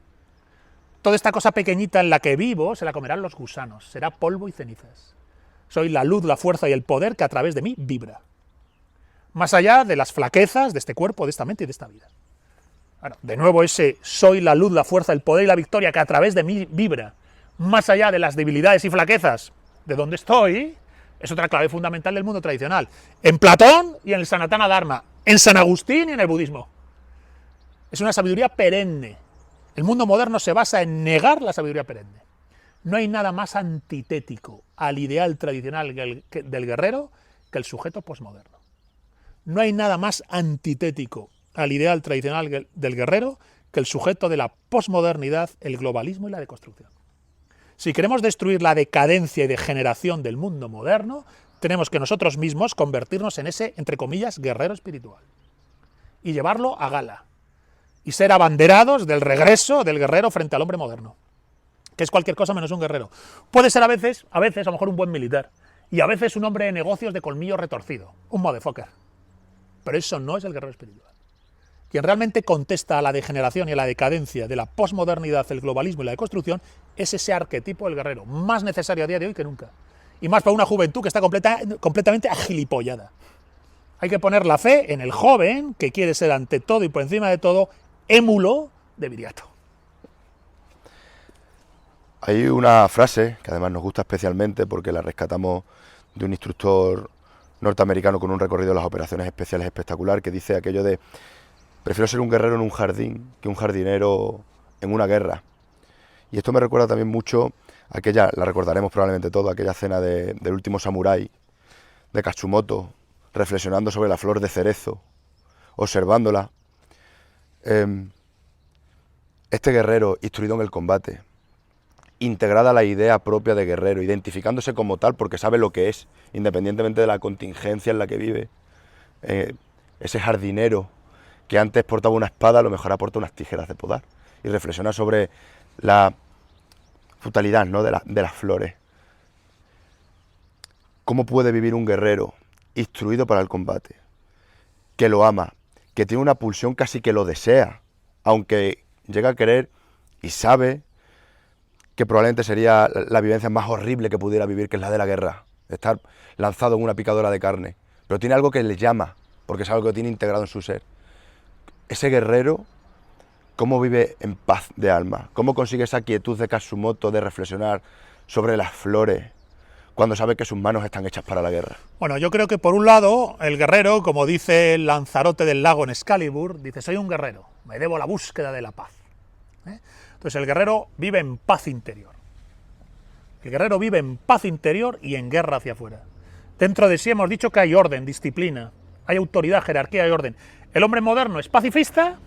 Speaker 2: Toda esta cosa pequeñita en la que vivo se la comerán los gusanos, será polvo y cenizas. Soy la luz, la fuerza y el poder que a través de mí vibra. Más allá de las flaquezas de este cuerpo, de esta mente y de esta vida. Bueno, de nuevo ese soy la luz, la fuerza, el poder y la victoria que a través de mí vibra. Más allá de las debilidades y flaquezas de donde estoy, es otra clave fundamental del mundo tradicional. En Platón y en el Sanatana Dharma, en San Agustín y en el budismo. Es una sabiduría perenne. El mundo moderno se basa en negar la sabiduría perenne. No hay nada más antitético al ideal tradicional del guerrero que el sujeto posmoderno. No hay nada más antitético al ideal tradicional del guerrero que el sujeto de la posmodernidad, el globalismo y la deconstrucción. Si queremos destruir la decadencia y degeneración del mundo moderno, tenemos que nosotros mismos convertirnos en ese, entre comillas, guerrero espiritual. Y llevarlo a gala. Y ser abanderados del regreso del guerrero frente al hombre moderno. Que es cualquier cosa menos un guerrero. Puede ser a veces a lo mejor un buen militar. Y a veces un hombre de negocios de colmillo retorcido. Un motherfucker. Pero eso no es el guerrero espiritual. Quien realmente contesta a la degeneración y a la decadencia de la posmodernidad, el globalismo y la deconstrucción es ese arquetipo del guerrero, más necesario a día de hoy que nunca. Y más para una juventud que está completamente agilipollada. Hay que poner la fe en el joven que quiere ser ante todo y por encima de todo émulo de Viriato.
Speaker 1: Hay una frase que además nos gusta especialmente porque la rescatamos de un instructor norteamericano con un recorrido de las operaciones especiales espectacular, que dice aquello de: prefiero ser un guerrero en un jardín que un jardinero en una guerra. Y esto me recuerda también mucho a aquella, la recordaremos probablemente todo, aquella escena del último samurái, de Katsumoto, reflexionando sobre la flor de cerezo, observándola. Este guerrero, instruido en el combate, integrada a la idea propia de guerrero, identificándose como tal porque sabe lo que es, independientemente de la contingencia en la que vive. Ese jardinero que antes portaba una espada, a lo mejor aporta unas tijeras de podar, y reflexiona sobre la futilidad, ¿no?, de las flores. ¿Cómo puede vivir un guerrero instruido para el combate, que lo ama, que tiene una pulsión casi que lo desea, aunque llega a querer y sabe que probablemente sería la vivencia más horrible que pudiera vivir, que es la de la guerra, estar lanzado en una picadora de carne, pero tiene algo que le llama, porque es algo que tiene integrado en su ser? Ese guerrero, ¿cómo vive en paz de alma? ¿Cómo consigue esa quietud de Katsumoto de reflexionar sobre las flores cuando sabe que sus manos están hechas para la guerra?
Speaker 2: Bueno, yo creo que por un lado, el guerrero, como dice el Lanzarote del lago en Excalibur, dice: soy un guerrero, me debo a la búsqueda de la paz. Entonces el guerrero vive en paz interior. El guerrero vive en paz interior y en guerra hacia afuera. Dentro de sí hemos dicho que hay orden, disciplina, hay autoridad, jerarquía y orden. El hombre moderno es pacifista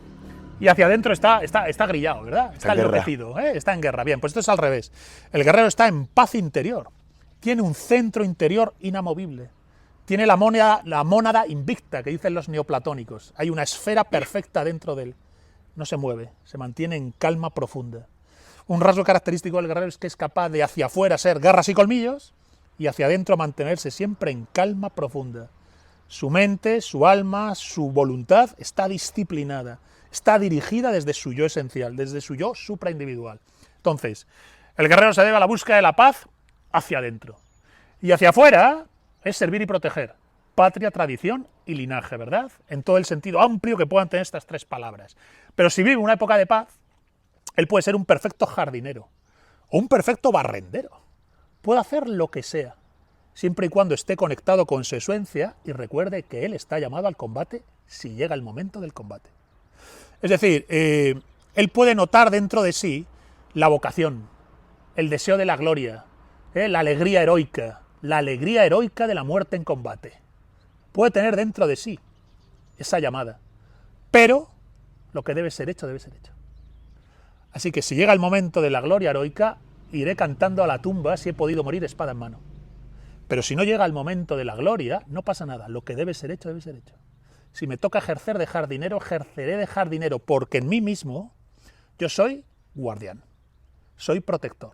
Speaker 2: y hacia adentro está grillado, ¿verdad? Está enloquecido, está en guerra. Bien, pues esto es al revés. El guerrero está en paz interior. Tiene un centro interior inamovible. Tiene la mónada invicta, que dicen los neoplatónicos. Hay una esfera perfecta dentro de él. No se mueve, se mantiene en calma profunda. Un rasgo característico del guerrero es que es capaz de hacia afuera ser garras y colmillos y hacia adentro mantenerse siempre en calma profunda. Su mente, su alma, su voluntad está disciplinada, está dirigida desde su yo esencial, desde su yo supraindividual. Entonces, el guerrero se debe a la búsqueda de la paz hacia adentro. Y hacia afuera es servir y proteger. Patria, tradición y linaje, ¿verdad? En todo el sentido amplio que puedan tener estas 3 palabras. Pero si vive una época de paz, él puede ser un perfecto jardinero. o un perfecto barrendero. Puede hacer lo que sea, siempre y cuando esté conectado con su esencia y recuerde que él está llamado al combate si llega el momento del combate. Es decir, él puede notar dentro de sí la vocación, el deseo de la gloria, la alegría heroica de la muerte en combate. Puede tener dentro de sí esa llamada, pero lo que debe ser hecho, debe ser hecho. Así que si llega el momento de la gloria heroica, iré cantando a la tumba si he podido morir espada en mano. Pero si no llega el momento de la gloria, no pasa nada. Lo que debe ser hecho, debe ser hecho. Si me toca ejercer de jardinero, ejerceré de jardinero, porque en mí mismo yo soy guardián, soy protector.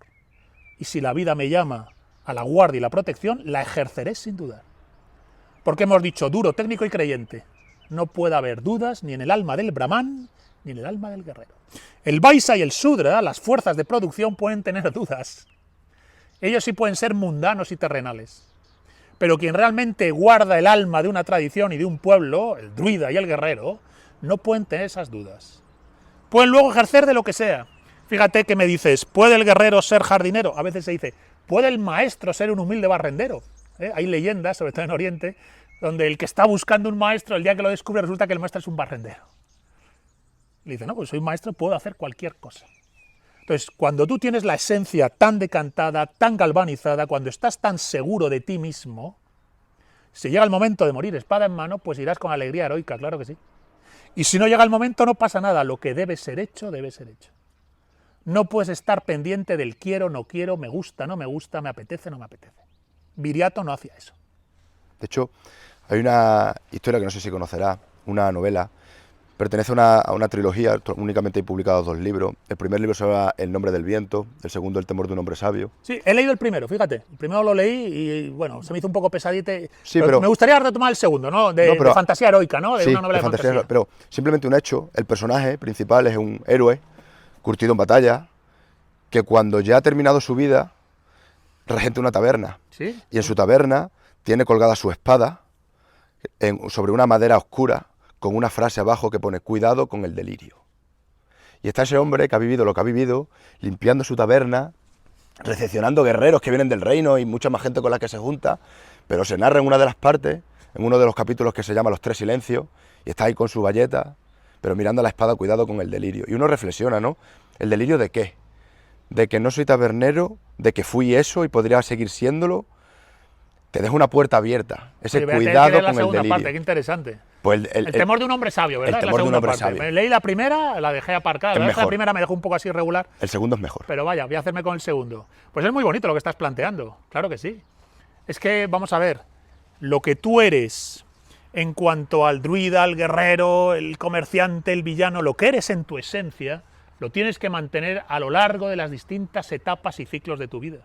Speaker 2: Y si la vida me llama a la guardia y la protección, la ejerceré sin dudar. Porque hemos dicho duro, técnico y creyente. No puede haber dudas ni en el alma del brahman ni en el alma del guerrero. El Vaisa y el Sudra, las fuerzas de producción, pueden tener dudas. Ellos sí pueden ser mundanos y terrenales. Pero quien realmente guarda el alma de una tradición y de un pueblo, el druida y el guerrero, no pueden tener esas dudas. Pueden luego ejercer de lo que sea. Fíjate que me dices, ¿puede el guerrero ser jardinero? A veces se dice, ¿puede el maestro ser un humilde barrendero? Hay leyendas, sobre todo en Oriente, donde el que está buscando un maestro, el día que lo descubre, resulta que el maestro es un barrendero. Le dice, no, pues soy maestro, puedo hacer cualquier cosa. Entonces, cuando tú tienes la esencia tan decantada, tan galvanizada, cuando estás tan seguro de ti mismo, si llega el momento de morir espada en mano, pues irás con alegría heroica, claro que sí. Y si no llega el momento, no pasa nada, lo que debe ser hecho, debe ser hecho. No puedes estar pendiente del quiero, no quiero, me gusta, no me gusta, me apetece, no me apetece. Viriato no hacía eso.
Speaker 1: De hecho, hay una historia que no sé si conocerás, una novela. Pertenece a una trilogía, únicamente hay publicados 2 libros. El primer libro se llama El nombre del viento, el segundo El temor de un hombre sabio.
Speaker 2: Sí, he leído el primero, fíjate. El primero lo leí y, bueno, se me hizo un poco pesadito.
Speaker 1: Sí, pero
Speaker 2: me gustaría retomar el segundo, ¿no? De fantasía heroica, ¿no? De
Speaker 1: sí,
Speaker 2: una novela de fantasía.
Speaker 1: Pero simplemente un hecho, el personaje principal es un héroe, curtido en batalla, que cuando ya ha terminado su vida, regenta una taberna.
Speaker 2: ¿Sí?
Speaker 1: Y en su taberna tiene colgada su espada sobre una madera oscura, con una frase abajo que pone, cuidado con el delirio. Y está ese hombre que ha vivido lo que ha vivido, limpiando su taberna, recepcionando guerreros que vienen del reino y mucha más gente con la que se junta, pero se narra en una de las partes, en uno de los capítulos que se llama Los 3 silencios, y está ahí con su bayeta, pero mirando a la espada, cuidado con el delirio. Y uno reflexiona, ¿no? ¿El delirio de qué? De que no soy tabernero, de que fui eso y podría seguir siéndolo. Te deja una puerta abierta, ese cuidado con el delirio.
Speaker 2: Parte, qué interesante.
Speaker 1: Pues
Speaker 2: el temor de un hombre sabio, ¿verdad?
Speaker 1: El temor de un hombre sabio.
Speaker 2: Me leí la primera, la dejé aparcada. La primera me dejó un poco así irregular.
Speaker 1: El segundo es mejor.
Speaker 2: Pero vaya, voy a hacerme con el segundo. Pues es muy bonito lo que estás planteando, claro que sí. Es que, vamos a ver, lo que tú eres en cuanto al druida, al guerrero, el comerciante, el villano, lo que eres en tu esencia, lo tienes que mantener a lo largo de las distintas etapas y ciclos de tu vida.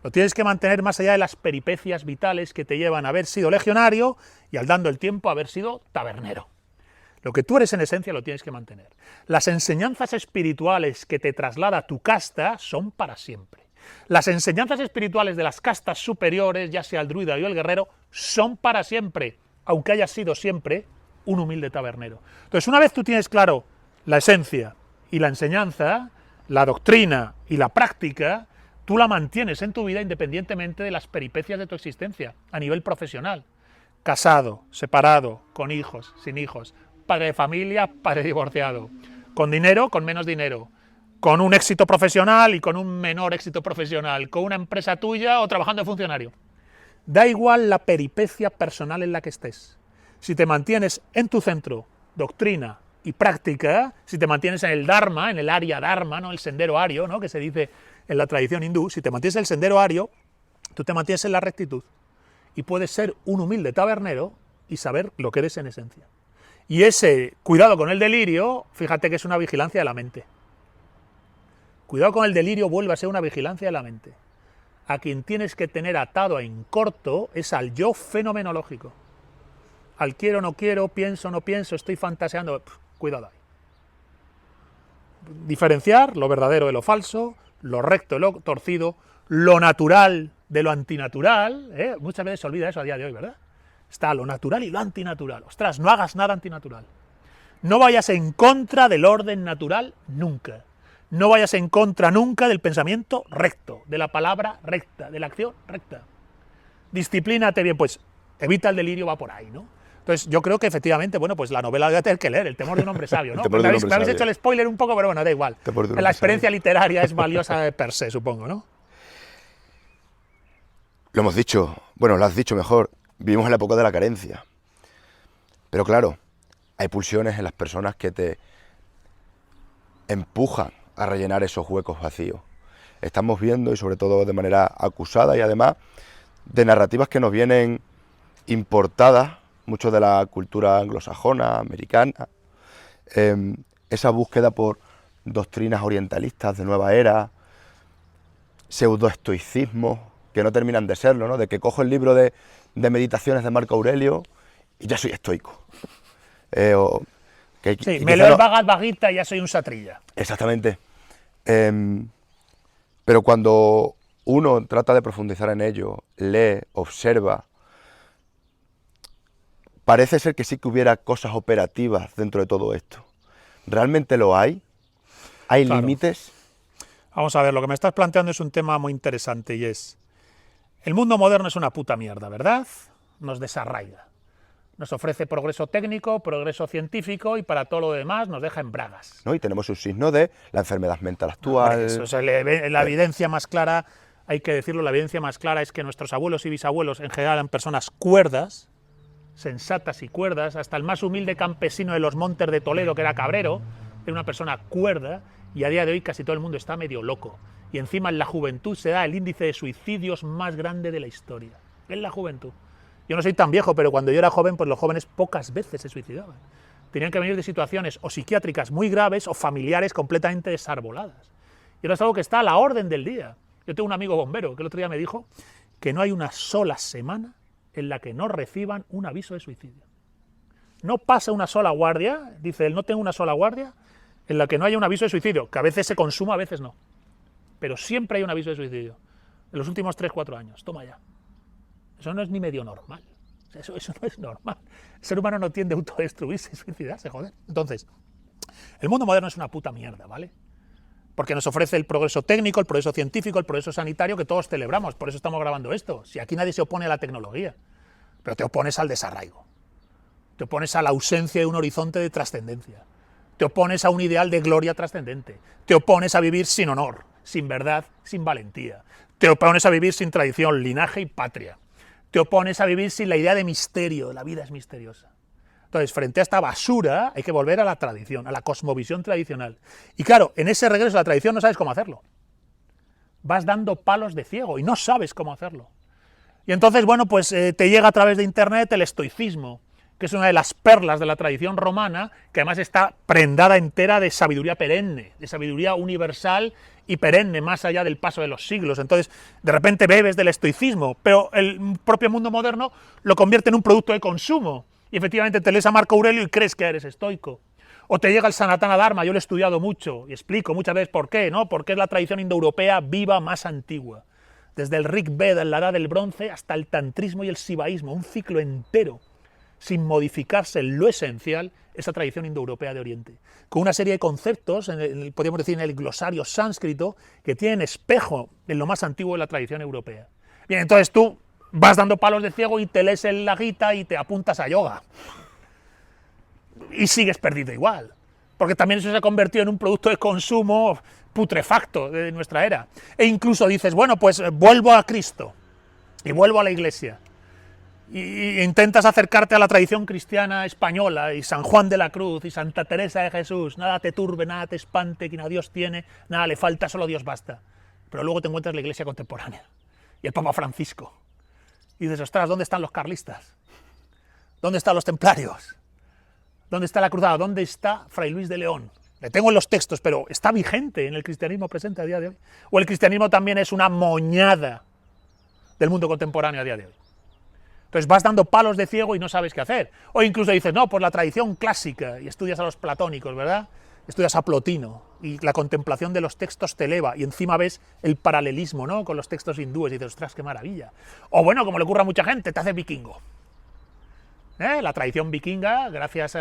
Speaker 2: Lo tienes que mantener más allá de las peripecias vitales que te llevan a haber sido legionario y al dando el tiempo a haber sido tabernero. Lo que tú eres en esencia lo tienes que mantener. Las enseñanzas espirituales que te traslada tu casta son para siempre. Las enseñanzas espirituales de las castas superiores, ya sea el druida o el guerrero, son para siempre, aunque hayas sido siempre un humilde tabernero. Entonces, una vez tú tienes claro la esencia y la enseñanza, la doctrina y la práctica, tú la mantienes en tu vida independientemente de las peripecias de tu existencia, a nivel profesional. Casado, separado, con hijos, sin hijos, padre de familia, padre divorciado, con dinero, con menos dinero, con un éxito profesional y con un menor éxito profesional, con una empresa tuya o trabajando de funcionario. Da igual la peripecia personal en la que estés. Si te mantienes en tu centro, doctrina y práctica, si te mantienes en el Dharma, en el Arya Dharma, ¿no? El sendero ario, ¿no? Que se dice en la tradición hindú, si te mantienes en el sendero ario, tú te mantienes en la rectitud y puedes ser un humilde tabernero y saber lo que eres en esencia. Y ese cuidado con el delirio, fíjate que es una vigilancia de la mente. Cuidado con el delirio vuelve a ser una vigilancia de la mente. A quien tienes que tener atado en corto es al yo fenomenológico. Al quiero, no quiero, pienso, no pienso, estoy fantaseando. Cuidado ahí. Diferenciar lo verdadero de lo falso, lo recto de lo torcido, lo natural de lo antinatural. Muchas veces se olvida eso a día de hoy, ¿verdad? Está lo natural y lo antinatural. Ostras, no hagas nada antinatural. No vayas en contra del orden natural nunca. No vayas en contra nunca del pensamiento recto, de la palabra recta, de la acción recta. Disciplínate bien, pues evita el delirio, va por ahí, ¿no? Entonces, yo creo que efectivamente, bueno, pues la novela la voy a tener que leer, El temor de un hombre sabio, ¿no? Me habéis hecho el spoiler un poco, pero bueno, da igual. La experiencia literaria es valiosa per se, supongo, ¿no?
Speaker 1: Lo hemos dicho, bueno, lo has dicho mejor, vivimos en la época de la carencia. Pero claro, hay pulsiones en las personas que te empujan a rellenar esos huecos vacíos. Estamos viendo, y sobre todo de manera acusada y además de narrativas que nos vienen importadas, mucho de la cultura anglosajona, americana, esa búsqueda por doctrinas orientalistas de nueva era, pseudoestoicismo, que no terminan de serlo, ¿no? De que cojo el libro de meditaciones de Marco Aurelio y ya soy estoico.
Speaker 2: Sí, me leo el Bhagavad Gita y ya soy un satrilla.
Speaker 1: Exactamente. Pero cuando uno trata de profundizar en ello, lee, observa, parece ser que sí que hubiera cosas operativas dentro de todo esto. ¿Realmente lo hay? ¿Hay límites?
Speaker 2: Vamos a ver, lo que me estás planteando es un tema muy interesante y es: el mundo moderno es una puta mierda, ¿verdad? Nos desarraiga. Nos ofrece progreso técnico, progreso científico y para todo lo demás nos deja en bragas.
Speaker 1: ¿No? Y tenemos un signo de la enfermedad mental actual.
Speaker 2: Eso, o sea, la evidencia más clara, hay que decirlo, la evidencia más clara es que nuestros abuelos y bisabuelos en general eran personas cuerdas, sensatas y cuerdas, hasta el más humilde campesino de los montes de Toledo, que era cabrero, era una persona cuerda, y a día de hoy casi todo el mundo está medio loco. Y encima en la juventud se da el índice de suicidios más grande de la historia. En la juventud. Yo no soy tan viejo, pero cuando yo era joven, pues los jóvenes pocas veces se suicidaban. Tenían que venir de situaciones o psiquiátricas muy graves o familiares completamente desarboladas. Y ahora es algo que está a la orden del día. Yo tengo un amigo bombero que el otro día me dijo que no hay una sola semana en la que no reciban un aviso de suicidio. No pasa una sola guardia, dice él, no tengo una sola guardia en la que no haya un aviso de suicidio, que a veces se consuma, a veces no. Pero siempre hay un aviso de suicidio. En los últimos 3-4 años, toma ya. Eso no es ni medio normal. Eso no es normal. El ser humano no tiende a autodestruirse y suicidarse, joder. Entonces, el mundo moderno es una puta mierda, ¿vale? Porque nos ofrece el progreso técnico, el progreso científico, el progreso sanitario que todos celebramos. Por eso estamos grabando esto. Si aquí nadie se opone a la tecnología, pero te opones al desarraigo. Te opones a la ausencia de un horizonte de trascendencia. Te opones a un ideal de gloria trascendente. Te opones a vivir sin honor, sin verdad, sin valentía. Te opones a vivir sin tradición, linaje y patria. Te opones a vivir sin la idea de misterio, la vida es misteriosa. Entonces, frente a esta basura, hay que volver a la tradición, a la cosmovisión tradicional. Y claro, en ese regreso a la tradición no sabes cómo hacerlo. Vas dando palos de ciego y no sabes cómo hacerlo. Y entonces, bueno, pues te llega a través de internet el estoicismo, que es una de las perlas de la tradición romana, que además está prendada entera de sabiduría perenne, de sabiduría universal y perenne, más allá del paso de los siglos. Entonces, de repente bebes del estoicismo, pero el propio mundo moderno lo convierte en un producto de consumo. Y efectivamente te lees a Marco Aurelio y crees que eres estoico. O te llega el Sanatana Dharma, yo lo he estudiado mucho y explico muchas veces por qué, ¿no? Porque es la tradición indoeuropea viva más antigua. Desde el Rig Veda en la Edad del Bronce hasta el tantrismo y el sivaísmo, un ciclo entero, sin modificarse en lo esencial, esa tradición indoeuropea de Oriente, con una serie de conceptos, podríamos decir en el glosario sánscrito, que tienen espejo en lo más antiguo de la tradición europea. Bien, entonces tú vas dando palos de ciego y te lees la Gita y te apuntas a yoga. Y sigues perdido igual, porque también eso se ha convertido en un producto de consumo putrefacto de nuestra era. E incluso dices, bueno, pues vuelvo a Cristo y vuelvo a la Iglesia. Y intentas acercarte a la tradición cristiana española y San Juan de la Cruz y Santa Teresa de Jesús, nada te turbe, nada te espante, quien a Dios tiene, nada le falta, solo Dios basta. Pero luego te encuentras la Iglesia contemporánea y el Papa Francisco. Y dices, ostras, ¿dónde están los carlistas? ¿Dónde están los templarios? ¿Dónde está la cruzada? ¿Dónde está Fray Luis de León? Le tengo en los textos, pero está vigente en el cristianismo presente a día de hoy. O el cristianismo también es una moñada del mundo contemporáneo a día de hoy. Entonces vas dando palos de ciego y no sabes qué hacer. O incluso dices, no, por la tradición clásica, y estudias a los platónicos, ¿verdad? Estudias a Plotino, y la contemplación de los textos te eleva, y encima ves el paralelismo, ¿no?, con los textos hindúes, y dices, ostras, qué maravilla. O bueno, como le ocurre a mucha gente, te haces vikingo. La tradición vikinga, gracias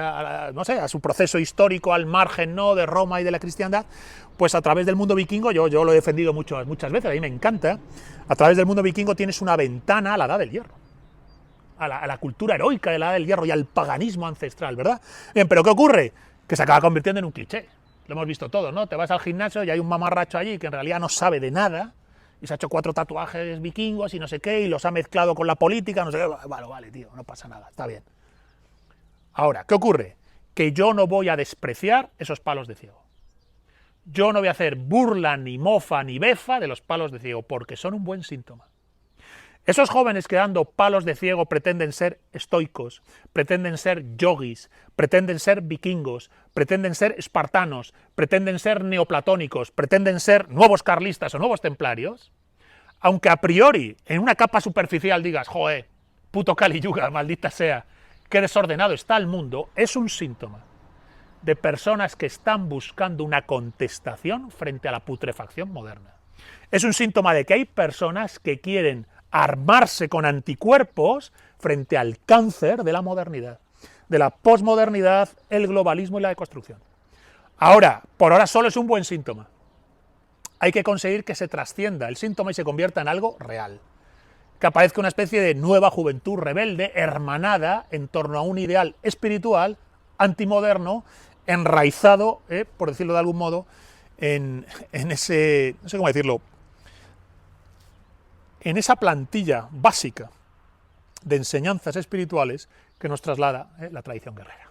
Speaker 2: no sé, a su proceso histórico al margen, ¿no?, de Roma y de la cristiandad, pues a través del mundo vikingo, yo lo he defendido muchas veces, a mí me encanta, a través del mundo vikingo tienes una ventana a la Edad del Hierro, a la cultura heroica de la Edad del Hierro y al paganismo ancestral, ¿verdad? Bien, pero ¿qué ocurre? Que se acaba convirtiendo en un cliché. Lo hemos visto todos, ¿no? Te vas al gimnasio y hay un mamarracho allí que en realidad no sabe de nada y se ha hecho 4 tatuajes vikingos y no sé qué y los ha mezclado con la política, no sé qué. Vale, tío, no pasa nada, está bien. Ahora, ¿qué ocurre? Que yo no voy a despreciar esos palos de ciego. Yo no voy a hacer burla, ni mofa, ni befa de los palos de ciego, porque son un buen síntoma. Esos jóvenes que dando palos de ciego pretenden ser estoicos, pretenden ser yogis, pretenden ser vikingos, pretenden ser espartanos, pretenden ser neoplatónicos, pretenden ser nuevos carlistas o nuevos templarios, aunque a priori en una capa superficial digas, joder, puto Kali Yuga, maldita sea, qué desordenado está el mundo, es un síntoma de personas que están buscando una contestación frente a la putrefacción moderna. Es un síntoma de que hay personas que quieren armarse con anticuerpos frente al cáncer de la modernidad, de la posmodernidad, el globalismo y la deconstrucción. Ahora, por ahora solo es un buen síntoma. Hay que conseguir que se trascienda el síntoma y se convierta en algo real. Que aparezca una especie de nueva juventud rebelde, hermanada en torno a un ideal espiritual, antimoderno, enraizado, por decirlo de algún modo, en ese, no sé cómo decirlo, en esa plantilla básica de enseñanzas espirituales que nos traslada la tradición guerrera.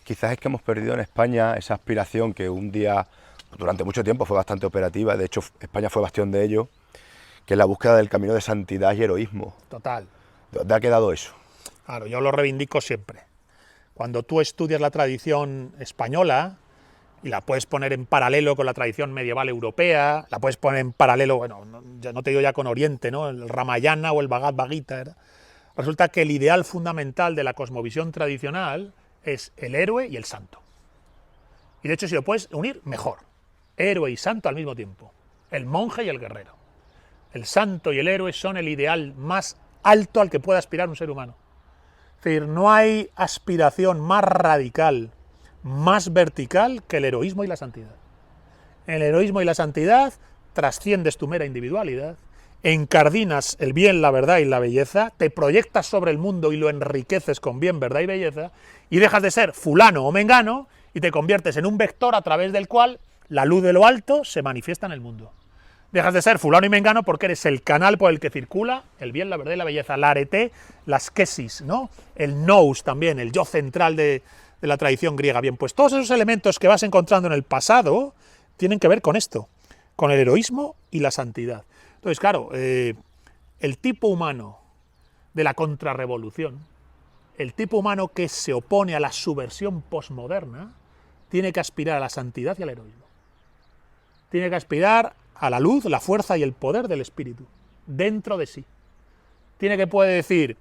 Speaker 1: Quizás es que hemos perdido en España esa aspiración que un día, durante mucho tiempo, fue bastante operativa, de hecho España fue bastión de ello, que es la búsqueda del camino de santidad y heroísmo.
Speaker 2: Total.
Speaker 1: ¿Dónde ha quedado eso?
Speaker 2: Claro, yo lo reivindico siempre. Cuando tú estudias la tradición española, y la puedes poner en paralelo con la tradición medieval europea, la puedes poner en paralelo, bueno, no te digo ya con Oriente, ¿no?, el Ramayana o el Bhagavad Gita, resulta que el ideal fundamental de la cosmovisión tradicional es el héroe y el santo. Y de hecho, si lo puedes unir, mejor. Héroe y santo al mismo tiempo. El monje y el guerrero. El santo y el héroe son el ideal más alto al que puede aspirar un ser humano. Es decir, no hay aspiración más radical, más vertical que el heroísmo y la santidad. En el heroísmo y la santidad trasciendes tu mera individualidad, encardinas el bien, la verdad y la belleza, te proyectas sobre el mundo y lo enriqueces con bien, verdad y belleza, y dejas de ser fulano o mengano y te conviertes en un vector a través del cual la luz de lo alto se manifiesta en el mundo. Dejas de ser fulano y mengano porque eres el canal por el que circula el bien, la verdad y la belleza, la arete, las quesis, ¿no?, el nous también, el yo central de la tradición griega. Bien, pues todos esos elementos que vas encontrando en el pasado tienen que ver con esto, con el heroísmo y la santidad. Entonces, claro, el tipo humano de la contrarrevolución, el tipo humano que se opone a la subversión posmoderna, tiene que aspirar a la santidad y al heroísmo. Tiene que aspirar a la luz, la fuerza y el poder del espíritu, dentro de sí. Tiene que poder decir,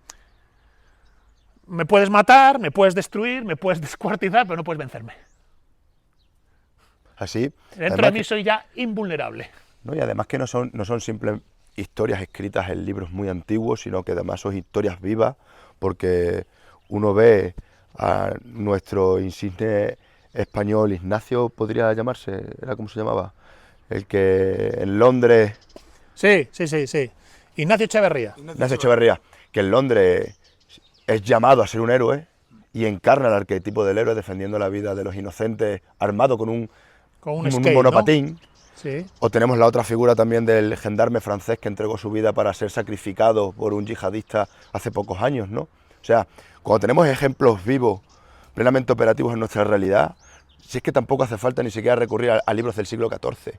Speaker 2: me puedes matar, me puedes destruir, me puedes descuartizar, pero no puedes vencerme.
Speaker 1: Así.
Speaker 2: Dentro de mí soy ya invulnerable.
Speaker 1: ¿No? Y además que no son simples historias escritas en libros muy antiguos, sino que además son historias vivas, porque uno ve a nuestro insigne español Ignacio, podría llamarse, ¿era cómo se llamaba? El que en Londres...
Speaker 2: Sí. Ignacio Echeverría.
Speaker 1: Ignacio Echeverría, que en Londres es llamado a ser un héroe y encarna el arquetipo del héroe defendiendo la vida de los inocentes, armado con un
Speaker 2: skate,
Speaker 1: monopatín.
Speaker 2: ¿no? Sí.
Speaker 1: O tenemos la otra figura también del gendarme francés que entregó su vida para ser sacrificado por un yihadista hace pocos años, ¿no? O sea, cuando tenemos ejemplos vivos, plenamente operativos en nuestra realidad, si es que tampoco hace falta ni siquiera recurrir a libros del siglo XIV.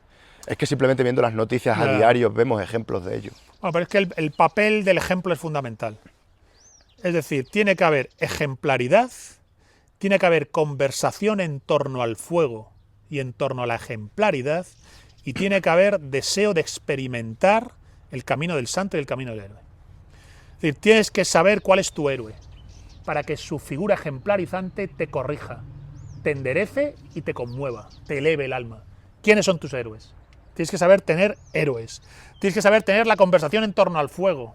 Speaker 1: Es que simplemente viendo las noticias a diario vemos ejemplos de ello.
Speaker 2: Bueno, pero es que el papel del ejemplo es fundamental. Es decir, tiene que haber ejemplaridad, tiene que haber conversación en torno al fuego y en torno a la ejemplaridad, y tiene que haber deseo de experimentar el camino del santo y el camino del héroe. Es decir, tienes que saber cuál es tu héroe, para que su figura ejemplarizante te corrija, te enderece y te conmueva, te eleve el alma. ¿Quiénes son tus héroes? Tienes que saber tener héroes. Tienes que saber tener la conversación en torno al fuego.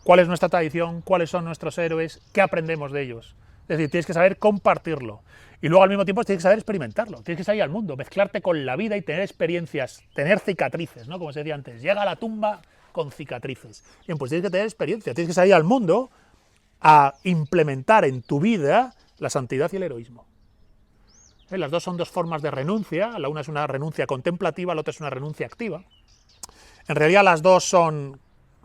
Speaker 2: cuál es nuestra tradición, cuáles son nuestros héroes, qué aprendemos de ellos. Es decir, tienes que saber compartirlo. Y luego al mismo tiempo tienes que saber experimentarlo, tienes que salir al mundo, mezclarte con la vida y tener experiencias, tener cicatrices, ¿no? Como se decía antes, llega a la tumba con cicatrices. Bien, pues tienes que tener experiencia, tienes que salir al mundo a implementar en tu vida la santidad y el heroísmo. Las dos son dos formas de renuncia, la una es una renuncia contemplativa, la otra es una renuncia activa. En realidad las dos son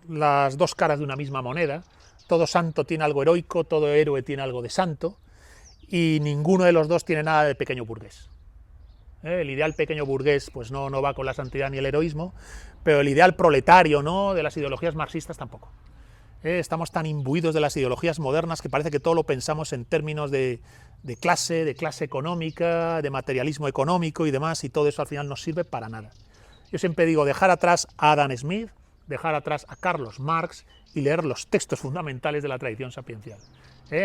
Speaker 2: las dos caras de una misma moneda. Todo santo tiene algo heroico, todo héroe tiene algo de santo, y ninguno de los dos tiene nada de pequeño burgués. El ideal pequeño burgués pues no va con la santidad ni el heroísmo, pero el ideal proletario, ¿no?, de las ideologías marxistas tampoco. Estamos tan imbuidos de las ideologías modernas que parece que todo lo pensamos en términos de clase económica, de materialismo económico y demás, y todo eso al final no sirve para nada. Yo siempre digo, dejar atrás a Adam Smith, dejar atrás a Carlos Marx y leer los textos fundamentales de la tradición sapiencial.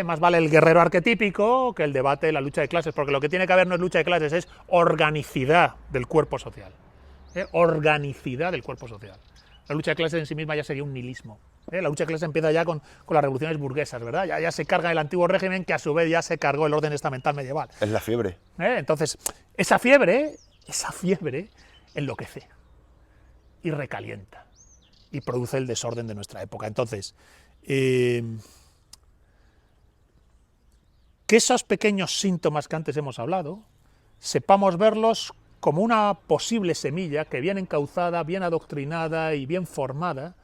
Speaker 2: Más vale el guerrero arquetípico que el debate de la lucha de clases, porque lo que tiene que haber no es lucha de clases, es organicidad del cuerpo social. Organicidad del cuerpo social. La lucha de clases en sí misma ya sería un nihilismo. La lucha de clases empieza ya con las revoluciones burguesas, ¿verdad? Ya se carga el antiguo régimen, que a su vez ya se cargó el orden estamental medieval.
Speaker 1: Es la fiebre.
Speaker 2: Entonces, esa fiebre enloquece y recalienta y produce el desorden de nuestra época. Entonces, que esos pequeños síntomas que antes hemos hablado, sepamos verlos como una posible semilla que bien encauzada, bien adoctrinada y bien formada,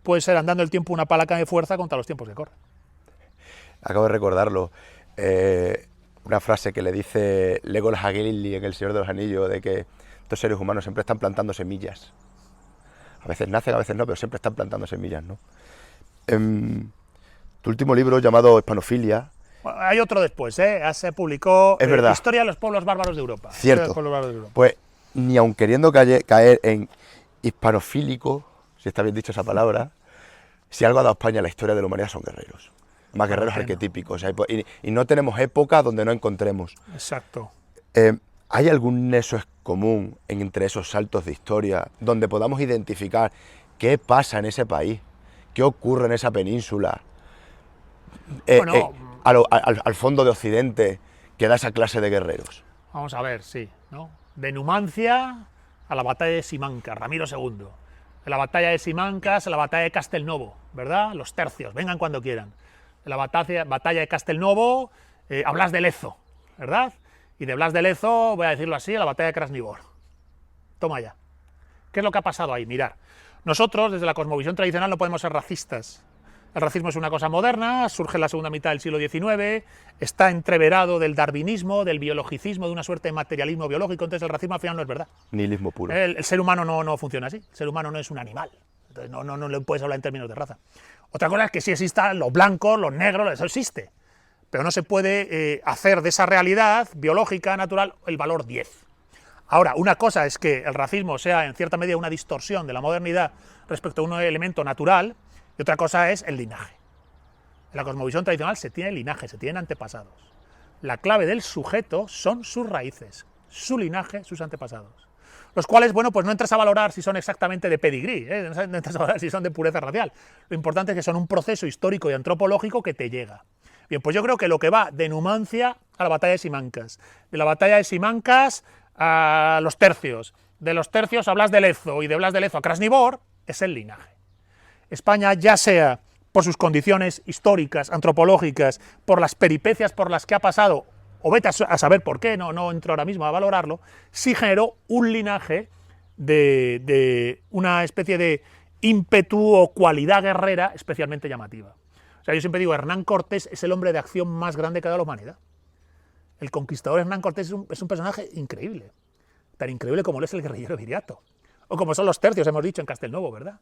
Speaker 2: puede ser, andando el tiempo, una palanca de fuerza contra los tiempos que corren.
Speaker 1: Acabo de recordarlo. Una frase que le dice Legolas a Gimli en El Señor de los Anillos, de que estos seres humanos siempre están plantando semillas. A veces nacen, a veces no, pero siempre están plantando semillas, ¿no? Tu último libro, llamado Hispanofilia...
Speaker 2: Bueno, hay otro después, se publicó Historia de los pueblos bárbaros de Europa.
Speaker 1: Cierto. Pues ni aun queriendo caer en hispanofílico, si está bien dicho esa palabra, si algo ha dado España en la historia de la humanidad son guerreros. Más guerreros arquetípicos. Y no tenemos épocas donde no encontremos.
Speaker 2: Exacto.
Speaker 1: ¿Hay algún nexo común entre esos saltos de historia donde podamos identificar qué pasa en ese país, qué ocurre en esa península, al fondo de Occidente, que da esa clase de guerreros?
Speaker 2: Vamos a ver, sí, ¿no? De Numancia a la batalla de Simancas, Ramiro II. De la batalla de Simancas a la batalla de Castelnuovo, ¿verdad? Los tercios, vengan cuando quieran. De la batalla de Castelnuovo a Blas de Lezo, ¿verdad? Y de Blas de Lezo, voy a decirlo así, a la batalla de Krasnivor. Toma ya. ¿Qué es lo que ha pasado ahí? Mirad, nosotros, desde la cosmovisión tradicional, no podemos ser racistas. El racismo es una cosa moderna, surge en la segunda mitad del siglo XIX, está entreverado del darwinismo, del biologicismo, de una suerte de materialismo biológico, entonces el racismo al final no es verdad.
Speaker 1: Nihilismo puro.
Speaker 2: El ser humano no funciona así, el ser humano no es un animal, entonces no le puedes hablar en términos de raza. Otra cosa es que sí existan los blancos, los negros, eso existe, pero no se puede hacer de esa realidad biológica, natural, el valor 10. Ahora, una cosa es que el racismo sea en cierta medida una distorsión de la modernidad respecto a un elemento natural, y otra cosa es el linaje. En la cosmovisión tradicional se tiene linaje, se tienen antepasados. La clave del sujeto son sus raíces, su linaje, sus antepasados. Los cuales, bueno, pues no entras a valorar si son exactamente de pedigrí, no entras a valorar si son de pureza racial. Lo importante es que son un proceso histórico y antropológico que te llega. Bien, pues yo creo que lo que va de Numancia a la batalla de Simancas, de la batalla de Simancas a los tercios, de los tercios a Blas de Lezo y de Blas de Lezo a Krasnivor, es el linaje. España, ya sea por sus condiciones históricas, antropológicas, por las peripecias por las que ha pasado, o vete a saber por qué, no entro ahora mismo a valorarlo, sí generó un linaje de una especie de ímpetu o cualidad guerrera especialmente llamativa. O sea, yo siempre digo, Hernán Cortés es el hombre de acción más grande que ha dado la humanidad. El conquistador Hernán Cortés es un personaje increíble, tan increíble como lo es el guerrillero Viriato, o como son los tercios, hemos dicho, en Castelnuovo, ¿verdad?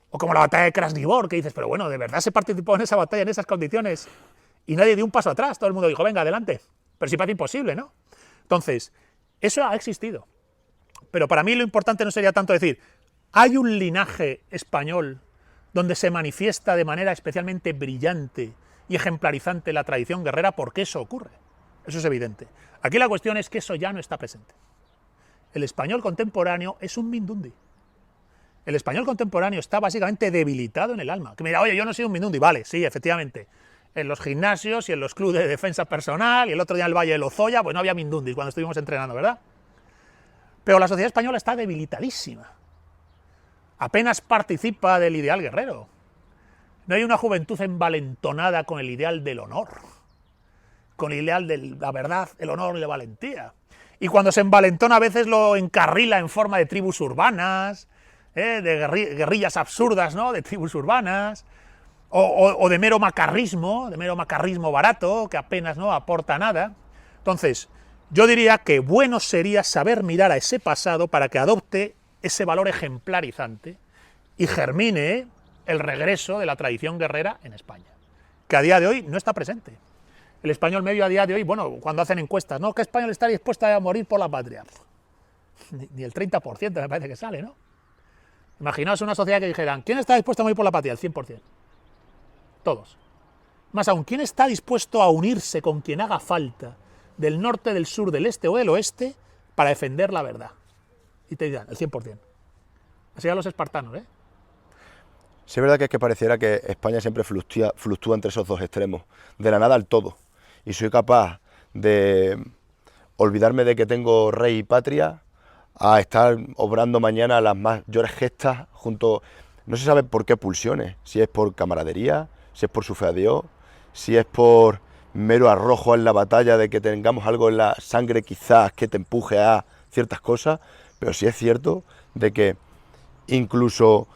Speaker 2: O como la batalla de Krasnivor, que dices, pero bueno, ¿de verdad se participó en esa batalla, en esas condiciones? Y nadie dio un paso atrás, todo el mundo dijo, venga, adelante. Pero sí parece imposible, ¿no? Entonces, eso ha existido. Pero para mí lo importante no sería tanto decir, hay un linaje español donde se manifiesta de manera especialmente brillante y ejemplarizante la tradición guerrera, porque eso ocurre. Eso es evidente. Aquí la cuestión es que eso ya no está presente. El español contemporáneo es un mindundi. El español contemporáneo está básicamente debilitado en el alma. Que mira, oye, yo no soy un Mindundi, vale, sí, efectivamente. En los gimnasios y en los clubes de defensa personal y el otro día en el Valle de Lozoya, pues no había Mindundis cuando estuvimos entrenando, ¿verdad? Pero la sociedad española está debilitadísima. Apenas participa del ideal guerrero. No hay una juventud envalentonada con el ideal del honor, con el ideal de la verdad, el honor y la valentía. Y cuando se envalentona a veces lo encarrila en forma de tribus urbanas, de guerrillas absurdas, ¿no? De tribus urbanas, o de mero macarrismo barato, que apenas no aporta nada. Entonces, yo diría que bueno sería saber mirar a ese pasado para que adopte ese valor ejemplarizante y germine el regreso de la tradición guerrera en España, que a día de hoy no está presente. El español medio a día de hoy, bueno, cuando hacen encuestas, ¿no? ¿Qué español está dispuesto a morir por la patria? Ni el 30% me parece que sale, ¿no? Imaginaos una sociedad que dijeran, ¿quién está dispuesto a morir por la patria? El 100%. Todos. Más aún, ¿quién está dispuesto a unirse con quien haga falta, del norte, del sur, del este o del oeste, para defender la verdad? Y te dirán, el 100%. Así eran los espartanos, ¿eh?
Speaker 1: Sí, es verdad que es que pareciera que España siempre fluctúa entre esos dos extremos, de la nada al todo. Y soy capaz de olvidarme de que tengo rey y patria a estar obrando mañana las mayores gestas junto... No se sabe por qué pulsiones, si es por camaradería, si es por su fe a Dios, si es por mero arrojo en la batalla de que tengamos algo en la sangre quizás que te empuje a ciertas cosas, pero sí es cierto de que incluso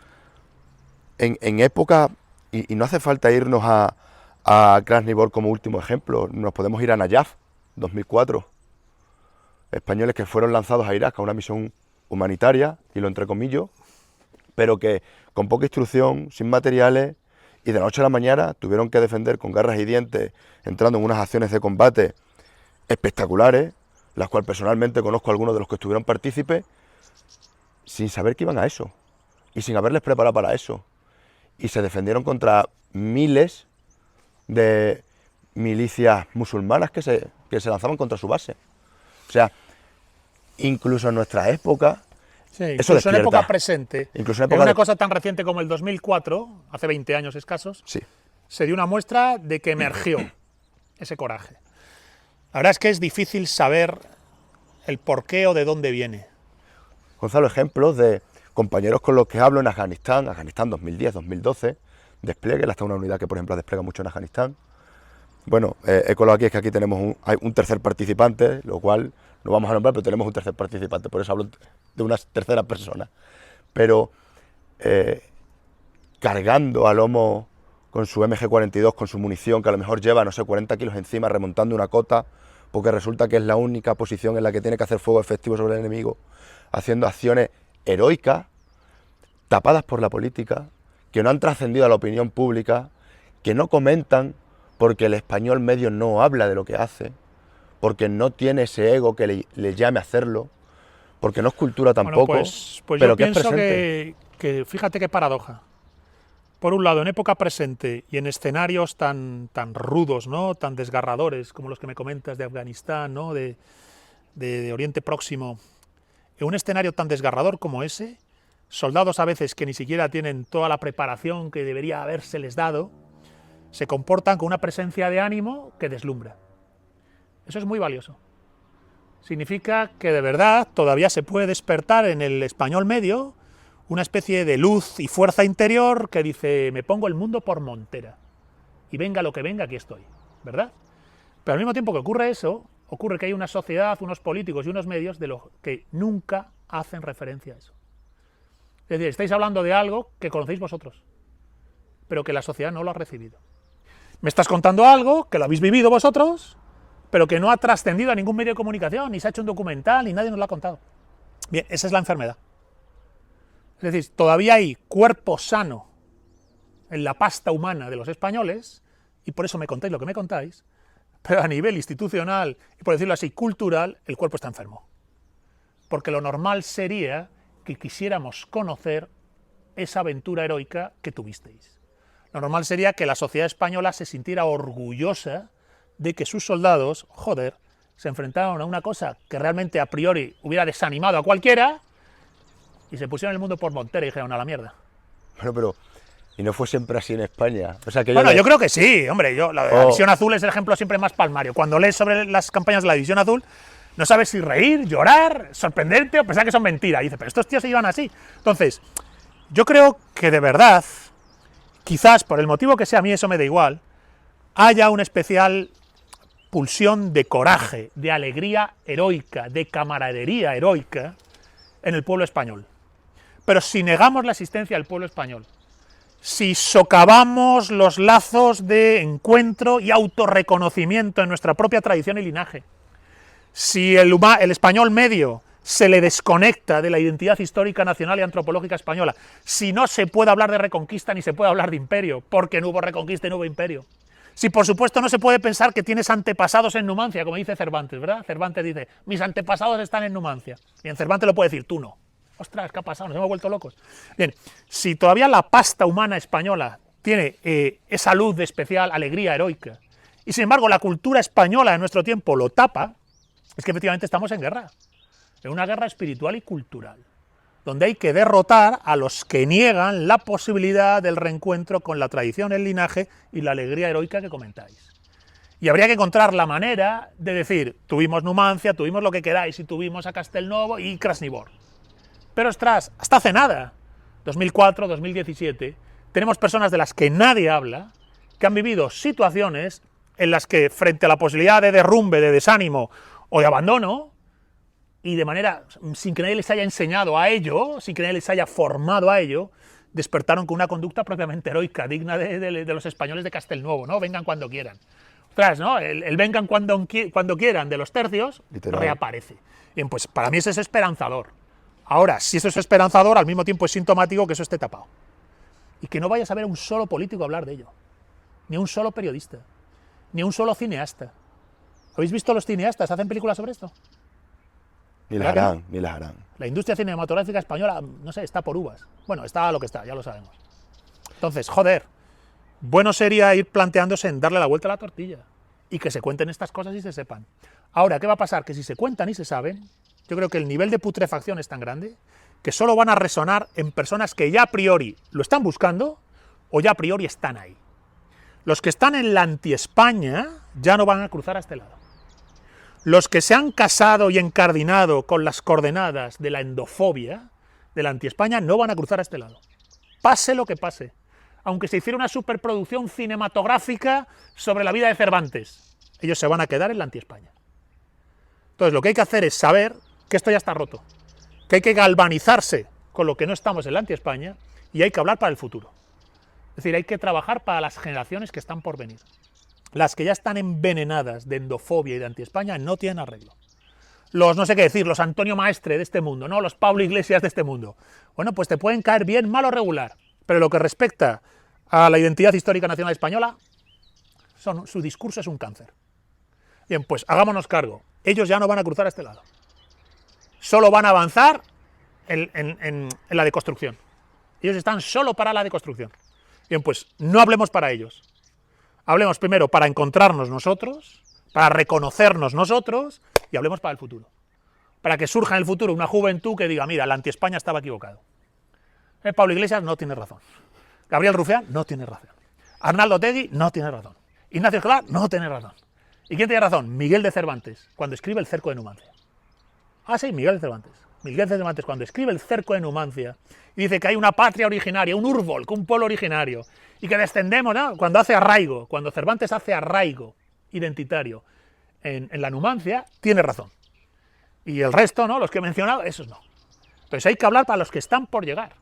Speaker 1: en época, y no hace falta irnos a Krasnivor como último ejemplo, nos podemos ir a Nayaf, 2004, españoles que fueron lanzados a Irak a una misión humanitaria, y lo entrecomillo, pero que con poca instrucción, sin materiales, y de la noche a la mañana tuvieron que defender con garras y dientes, entrando en unas acciones de combate espectaculares, las cuales personalmente conozco a algunos de los que estuvieron partícipes, sin saber que iban a eso, y sin haberles preparado para eso. Y se defendieron contra miles de milicias musulmanas que se lanzaban contra su base. O sea, incluso en nuestra época,
Speaker 2: sí,
Speaker 1: eso
Speaker 2: incluso en
Speaker 1: despierta.
Speaker 2: época presente,
Speaker 1: Incluso en
Speaker 2: en
Speaker 1: época
Speaker 2: una cosa tan reciente como el 2004, hace 20 años escasos,
Speaker 1: sí.
Speaker 2: se dio una muestra de que emergió ese coraje. La verdad es que es difícil saber el porqué o de dónde viene.
Speaker 1: Gonzalo, ejemplos de compañeros con los que hablo en Afganistán 2010, 2012, despliegue, hasta una unidad que por ejemplo despliega mucho en Afganistán. Bueno, he colado aquí, es que aquí tenemos un tercer participante, lo cual no vamos a nombrar, pero tenemos un tercer participante, por eso hablo de una tercera persona. Pero cargando a lomo con su MG42, con su munición, que a lo mejor lleva, no sé, 40 kilos encima, remontando una cota, porque resulta que es la única posición en la que tiene que hacer fuego efectivo sobre el enemigo, haciendo acciones heroicas, tapadas por la política, que no han trascendido a la opinión pública, que no comentan porque el español medio no habla de lo que hace, porque no tiene ese ego que le llame a hacerlo, porque no es cultura tampoco,
Speaker 2: bueno, pues
Speaker 1: pero
Speaker 2: yo
Speaker 1: que es
Speaker 2: pienso
Speaker 1: presente.
Speaker 2: que fíjate qué paradoja. Por un lado, en época presente y en escenarios tan rudos, ¿no? Tan desgarradores como los que me comentas de Afganistán, ¿no? de Oriente Próximo, en un escenario tan desgarrador como ese, soldados a veces que ni siquiera tienen toda la preparación que debería habérseles dado, se comportan con una presencia de ánimo que deslumbra. Eso es muy valioso. Significa que de verdad todavía se puede despertar en el español medio una especie de luz y fuerza interior que dice, me pongo el mundo por montera y venga lo que venga, aquí estoy, ¿verdad? Pero al mismo tiempo que ocurre eso, ocurre que hay una sociedad, unos políticos y unos medios de los que nunca hacen referencia a eso. Es decir, estáis hablando de algo que conocéis vosotros, pero que la sociedad no lo ha recibido. Me estás contando algo que lo habéis vivido vosotros, pero que no ha trascendido a ningún medio de comunicación, ni se ha hecho un documental, ni nadie nos lo ha contado. Bien, esa es la enfermedad. Es decir, todavía hay cuerpo sano en la pasta humana de los españoles, y por eso me contáis lo que me contáis, pero a nivel institucional, y por decirlo así, cultural, el cuerpo está enfermo. Porque lo normal sería que quisiéramos conocer esa aventura heroica que tuvisteis. Lo normal sería que la sociedad española se sintiera orgullosa de que sus soldados, joder, se enfrentaron a una cosa que realmente a priori hubiera desanimado a cualquiera, y se pusieron el mundo por montera y dijeron a la mierda.
Speaker 1: Bueno, pero y no fue siempre así en España. O sea, que
Speaker 2: Bueno, yo creo que sí, hombre. La División Azul es el ejemplo siempre más palmario. Cuando lees sobre las campañas de la División Azul, no sabes si reír, llorar, sorprenderte o pensar que son mentiras. Y dices, pero estos tíos se iban así. Entonces, yo creo que de verdad, quizás por el motivo que sea, a mí eso me da igual, haya una especial pulsión de coraje, de alegría heroica, de camaradería heroica en el pueblo español. Pero si negamos la existencia del pueblo español, si socavamos los lazos de encuentro y autorreconocimiento en nuestra propia tradición y linaje, si el español medio se le desconecta de la identidad histórica, nacional y antropológica española, si no se puede hablar de reconquista ni se puede hablar de imperio, porque no hubo reconquista y no hubo imperio, si por supuesto no se puede pensar que tienes antepasados en Numancia, como dice Cervantes, ¿verdad? Cervantes dice, mis antepasados están en Numancia, y en Cervantes lo puede decir, tú no. Ostras, ¿qué ha pasado? Nos hemos vuelto locos. Bien, si todavía la pasta humana española tiene esa luz de especial alegría heroica, y sin embargo la cultura española de nuestro tiempo lo tapa, es que efectivamente estamos en guerra, en una guerra espiritual y cultural, donde hay que derrotar a los que niegan la posibilidad del reencuentro con la tradición, el linaje y la alegría heroica que comentáis. Y habría que encontrar la manera de decir, tuvimos Numancia, tuvimos lo que queráis, y tuvimos a Castelnuovo y Krasnivor. Pero ostras, hasta hace nada, 2004, 2017, tenemos personas de las que nadie habla, que han vivido situaciones en las que frente a la posibilidad de derrumbe, de desánimo o de abandono, y de manera, sin que nadie les haya enseñado a ello, sin que nadie les haya formado a ello, despertaron con una conducta propiamente heroica, digna de los españoles de Castelnuovo, ¿no? Vengan cuando quieran. Ostras, ¿no? El vengan cuando quieran de los tercios, literal, reaparece. Bien, pues para mí eso es esperanzador. Ahora, si eso es esperanzador, al mismo tiempo es sintomático que eso esté tapado. Y que no vayas a ver a un solo político hablar de ello. Ni a un solo periodista. Ni a un solo cineasta. ¿Habéis visto los cineastas? ¿Hacen películas sobre esto?
Speaker 1: Ni las harán, ni las harán.
Speaker 2: La industria cinematográfica española, no sé, está por uvas. Bueno, está lo que está, ya lo sabemos. Entonces, joder, bueno sería ir planteándose en darle la vuelta a la tortilla y que se cuenten estas cosas y se sepan. Ahora, ¿qué va a pasar? Que si se cuentan y se saben, yo creo que el nivel de putrefacción es tan grande que solo van a resonar en personas que ya a priori lo están buscando o ya a priori están ahí. Los que están en la anti-España ya no van a cruzar a este lado. Los que se han casado y encardinado con las coordenadas de la endofobia, de la anti-España, no van a cruzar a este lado. Pase lo que pase. Aunque se hiciera una superproducción cinematográfica sobre la vida de Cervantes, ellos se van a quedar en la anti-España. Entonces lo que hay que hacer es saber que esto ya está roto, que hay que galvanizarse con lo que no estamos en la anti-España y hay que hablar para el futuro. Es decir, hay que trabajar para las generaciones que están por venir. Las que ya están envenenadas de endofobia y de anti-España no tienen arreglo. Los, no sé qué decir, los Antonio Maestre de este mundo, ¿no? Los Pablo Iglesias de este mundo. Bueno, pues te pueden caer bien, mal o regular, pero lo que respecta a la identidad histórica nacional española, su discurso es un cáncer. Bien, pues hagámonos cargo. Ellos ya no van a cruzar a este lado. Solo van a avanzar en la deconstrucción. Ellos están solo para la deconstrucción. Bien, pues no hablemos para ellos. Hablemos primero para encontrarnos nosotros, para reconocernos nosotros y hablemos para el futuro. Para que surja en el futuro una juventud que diga, mira, la anti-España estaba equivocado. Pablo Iglesias no tiene razón. Gabriel Rufián no tiene razón. Arnaldo Otegi no tiene razón. Ignacio Escolar no tiene razón. ¿Y quién tiene razón? Miguel de Cervantes, cuando escribe El cerco de Numancia. Ah, sí, Miguel de Cervantes. Miguel de Cervantes, cuando escribe El cerco de Numancia, y dice que hay una patria originaria, un Urvolk, un pueblo originario, y que descendemos, ¿no? Cuando hace arraigo, cuando Cervantes hace arraigo identitario en la Numancia, tiene razón. Y el resto, ¿no? Los que he mencionado, esos no. Entonces hay que hablar para los que están por llegar.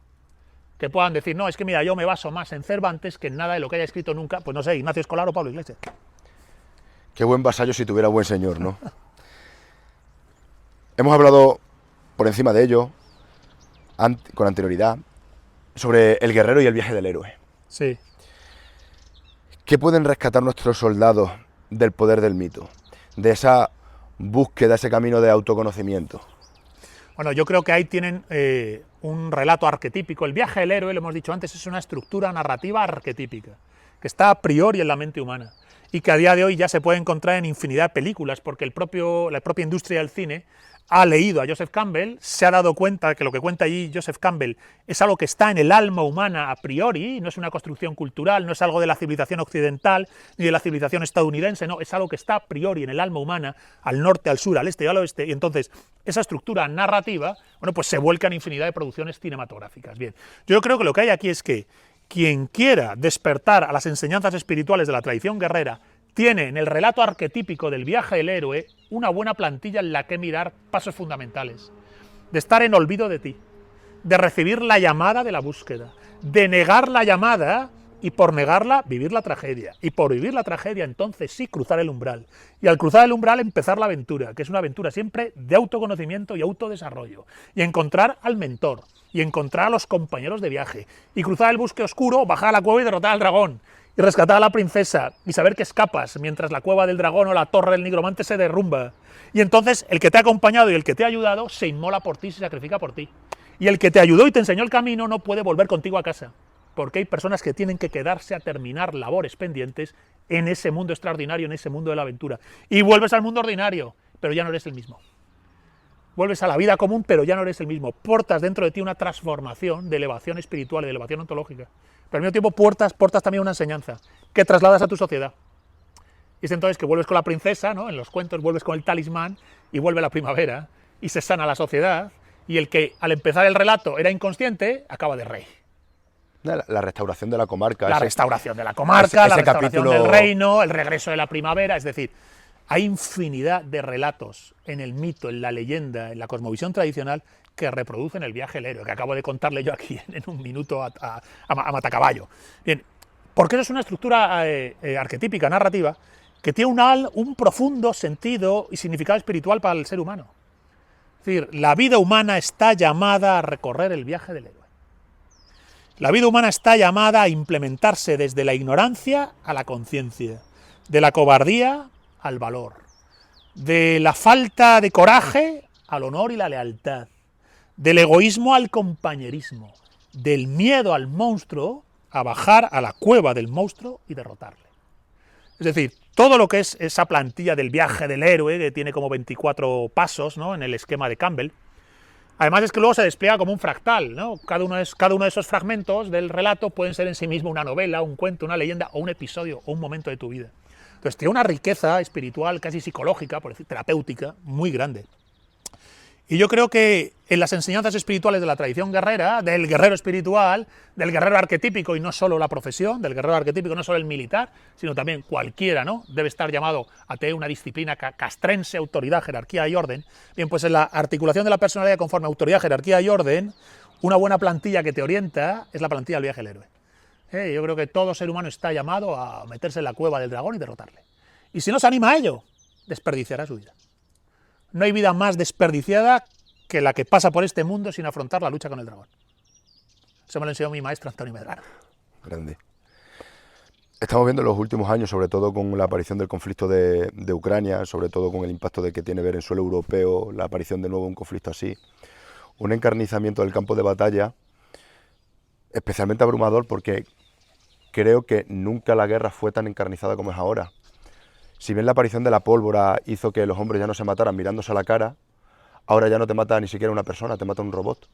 Speaker 2: Que puedan decir, no, es que mira, yo me baso más en Cervantes que en nada de lo que haya escrito nunca, pues no sé, Ignacio Escolar o Pablo Iglesias.
Speaker 1: Qué buen vasallo si tuviera buen señor, ¿no? Hemos hablado por encima de ello, con anterioridad, sobre el guerrero y el viaje del héroe.
Speaker 2: Sí.
Speaker 1: ¿Qué pueden rescatar nuestros soldados del poder del mito? De esa búsqueda, ese camino de autoconocimiento.
Speaker 2: Bueno, yo creo que ahí tienen un relato arquetípico. El viaje del héroe, lo hemos dicho antes, es una estructura narrativa arquetípica, que está a priori en la mente humana y que a día de hoy ya se puede encontrar en infinidad de películas, porque la propia industria del cine ha leído a Joseph Campbell, se ha dado cuenta que lo que cuenta allí Joseph Campbell es algo que está en el alma humana a priori, no es una construcción cultural, no es algo de la civilización occidental ni de la civilización estadounidense, no, es algo que está a priori en el alma humana, al norte, al sur, al este y al oeste, y entonces esa estructura narrativa, bueno, pues se vuelca en infinidad de producciones cinematográficas. Bien, yo creo que lo que hay aquí es que quien quiera despertar a las enseñanzas espirituales de la tradición guerrera tiene en el relato arquetípico del viaje del héroe una buena plantilla en la que mirar pasos fundamentales, de estar en olvido de ti, de recibir la llamada de la búsqueda, de negar la llamada y por negarla vivir la tragedia, y por vivir la tragedia entonces sí cruzar el umbral, y al cruzar el umbral empezar la aventura, que es una aventura siempre de autoconocimiento y autodesarrollo, y encontrar al mentor, y encontrar a los compañeros de viaje, y cruzar el bosque oscuro, bajar a la cueva y derrotar al dragón, y rescatar a la princesa, y saber que escapas mientras la cueva del dragón o la torre del nigromante se derrumba. Y entonces el que te ha acompañado y el que te ha ayudado se inmola por ti, se sacrifica por ti. Y el que te ayudó y te enseñó el camino no puede volver contigo a casa, porque hay personas que tienen que quedarse a terminar labores pendientes en ese mundo extraordinario, en ese mundo de la aventura. Y vuelves al mundo ordinario, pero ya no eres el mismo. Vuelves a la vida común, pero ya no eres el mismo. Portas dentro de ti una transformación de elevación espiritual y de elevación ontológica. Pero al mismo tiempo portas también una enseñanza que trasladas a tu sociedad. Y es entonces que vuelves con la princesa, ¿no? En los cuentos vuelves con el talismán y vuelve la primavera y se sana la sociedad, y el que al empezar el relato era inconsciente, acaba de rey.
Speaker 1: La restauración de la comarca.
Speaker 2: La restauración de la comarca, la restauración
Speaker 1: capítulo...
Speaker 2: del reino, el regreso de la primavera, es decir, hay infinidad de relatos en el mito, en la leyenda, en la cosmovisión tradicional que reproducen el viaje del héroe, que acabo de contarle yo aquí en un minuto a Matacaballo. Bien, porque eso es una estructura arquetípica, narrativa, que tiene un profundo sentido y significado espiritual para el ser humano. Es decir, la vida humana está llamada a recorrer el viaje del héroe. La vida humana está llamada a implementarse desde la ignorancia a la conciencia, de la cobardía al valor, de la falta de coraje al honor y la lealtad, del egoísmo al compañerismo, del miedo al monstruo a bajar a la cueva del monstruo y derrotarle. Es decir, todo lo que es esa plantilla del viaje del héroe, que tiene como 24 pasos, ¿no?, en el esquema de Campbell, además es que luego se despliega como un fractal, ¿no? Cada uno de esos fragmentos del relato pueden ser en sí mismo una novela, un cuento, una leyenda o un episodio o un momento de tu vida. Entonces tiene una riqueza espiritual, casi psicológica, por decir, terapéutica, muy grande. Y yo creo que en las enseñanzas espirituales de la tradición guerrera, del guerrero espiritual, del guerrero arquetípico, y no solo la profesión, del guerrero arquetípico, no solo el militar, sino también cualquiera, ¿no?, debe estar llamado a tener una disciplina castrense, autoridad, jerarquía y orden. Bien, pues en la articulación de la personalidad conforme autoridad, jerarquía y orden, una buena plantilla que te orienta es la plantilla del viaje del héroe. Yo creo que todo ser humano está llamado a meterse en la cueva del dragón y derrotarle. Y si no se anima a ello, desperdiciará su vida. No hay vida más desperdiciada que la que pasa por este mundo sin afrontar la lucha con el dragón. Eso me lo enseñó mi maestro Antonio Medrano.
Speaker 1: Grande. Estamos viendo en los últimos años, sobre todo con la aparición del conflicto de Ucrania, sobre todo con el impacto de que tiene ver en suelo europeo, la aparición de nuevo de un conflicto así, un encarnizamiento del campo de batalla especialmente abrumador, porque creo que nunca la guerra fue tan encarnizada como es ahora. Si bien la aparición de la pólvora hizo que los hombres ya no se mataran mirándose a la cara, ahora ya no te mata ni siquiera una persona, te mata un robot.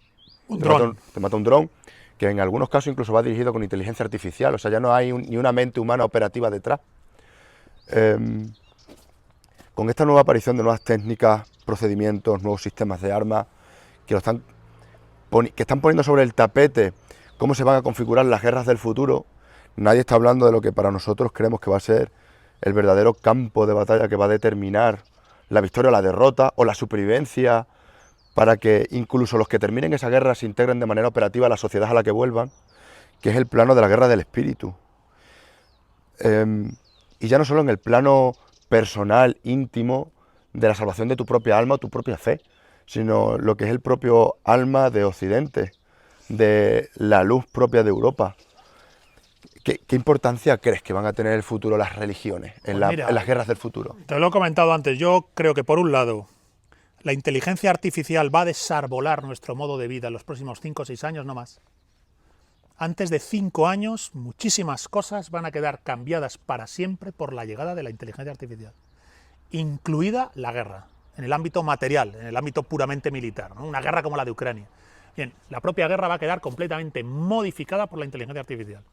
Speaker 1: Te mata un dron, que en algunos casos incluso va dirigido con inteligencia artificial, o sea, ya no hay ni una mente humana operativa detrás. Con esta nueva aparición de nuevas técnicas, procedimientos, nuevos sistemas de armas, que están poniendo sobre el tapete cómo se van a configurar las guerras del futuro, nadie está hablando de lo que para nosotros creemos que va a ser el verdadero campo de batalla que va a determinar la victoria o la derrota o la supervivencia, para que incluso los que terminen esa guerra se integren de manera operativa a la sociedad a la que vuelvan, que es el plano de la guerra del espíritu. Y ya no solo en el plano personal, íntimo, de la salvación de tu propia alma o tu propia fe, sino lo que es el propio alma de Occidente, de la luz propia de Europa. ¿Qué importancia crees que van a tener en el futuro las religiones en las guerras del futuro?
Speaker 2: Te lo he comentado antes, yo creo que por un lado la inteligencia artificial va a desarbolar nuestro modo de vida en los próximos 5 o 6 años, no más. antes de 5 años, muchísimas cosas van a quedar cambiadas para siempre por la llegada de la inteligencia artificial, incluida la guerra, en el ámbito material, en el ámbito puramente militar, ¿no? Una guerra como la de Ucrania. Bien, la propia guerra va a quedar completamente modificada por la inteligencia artificial.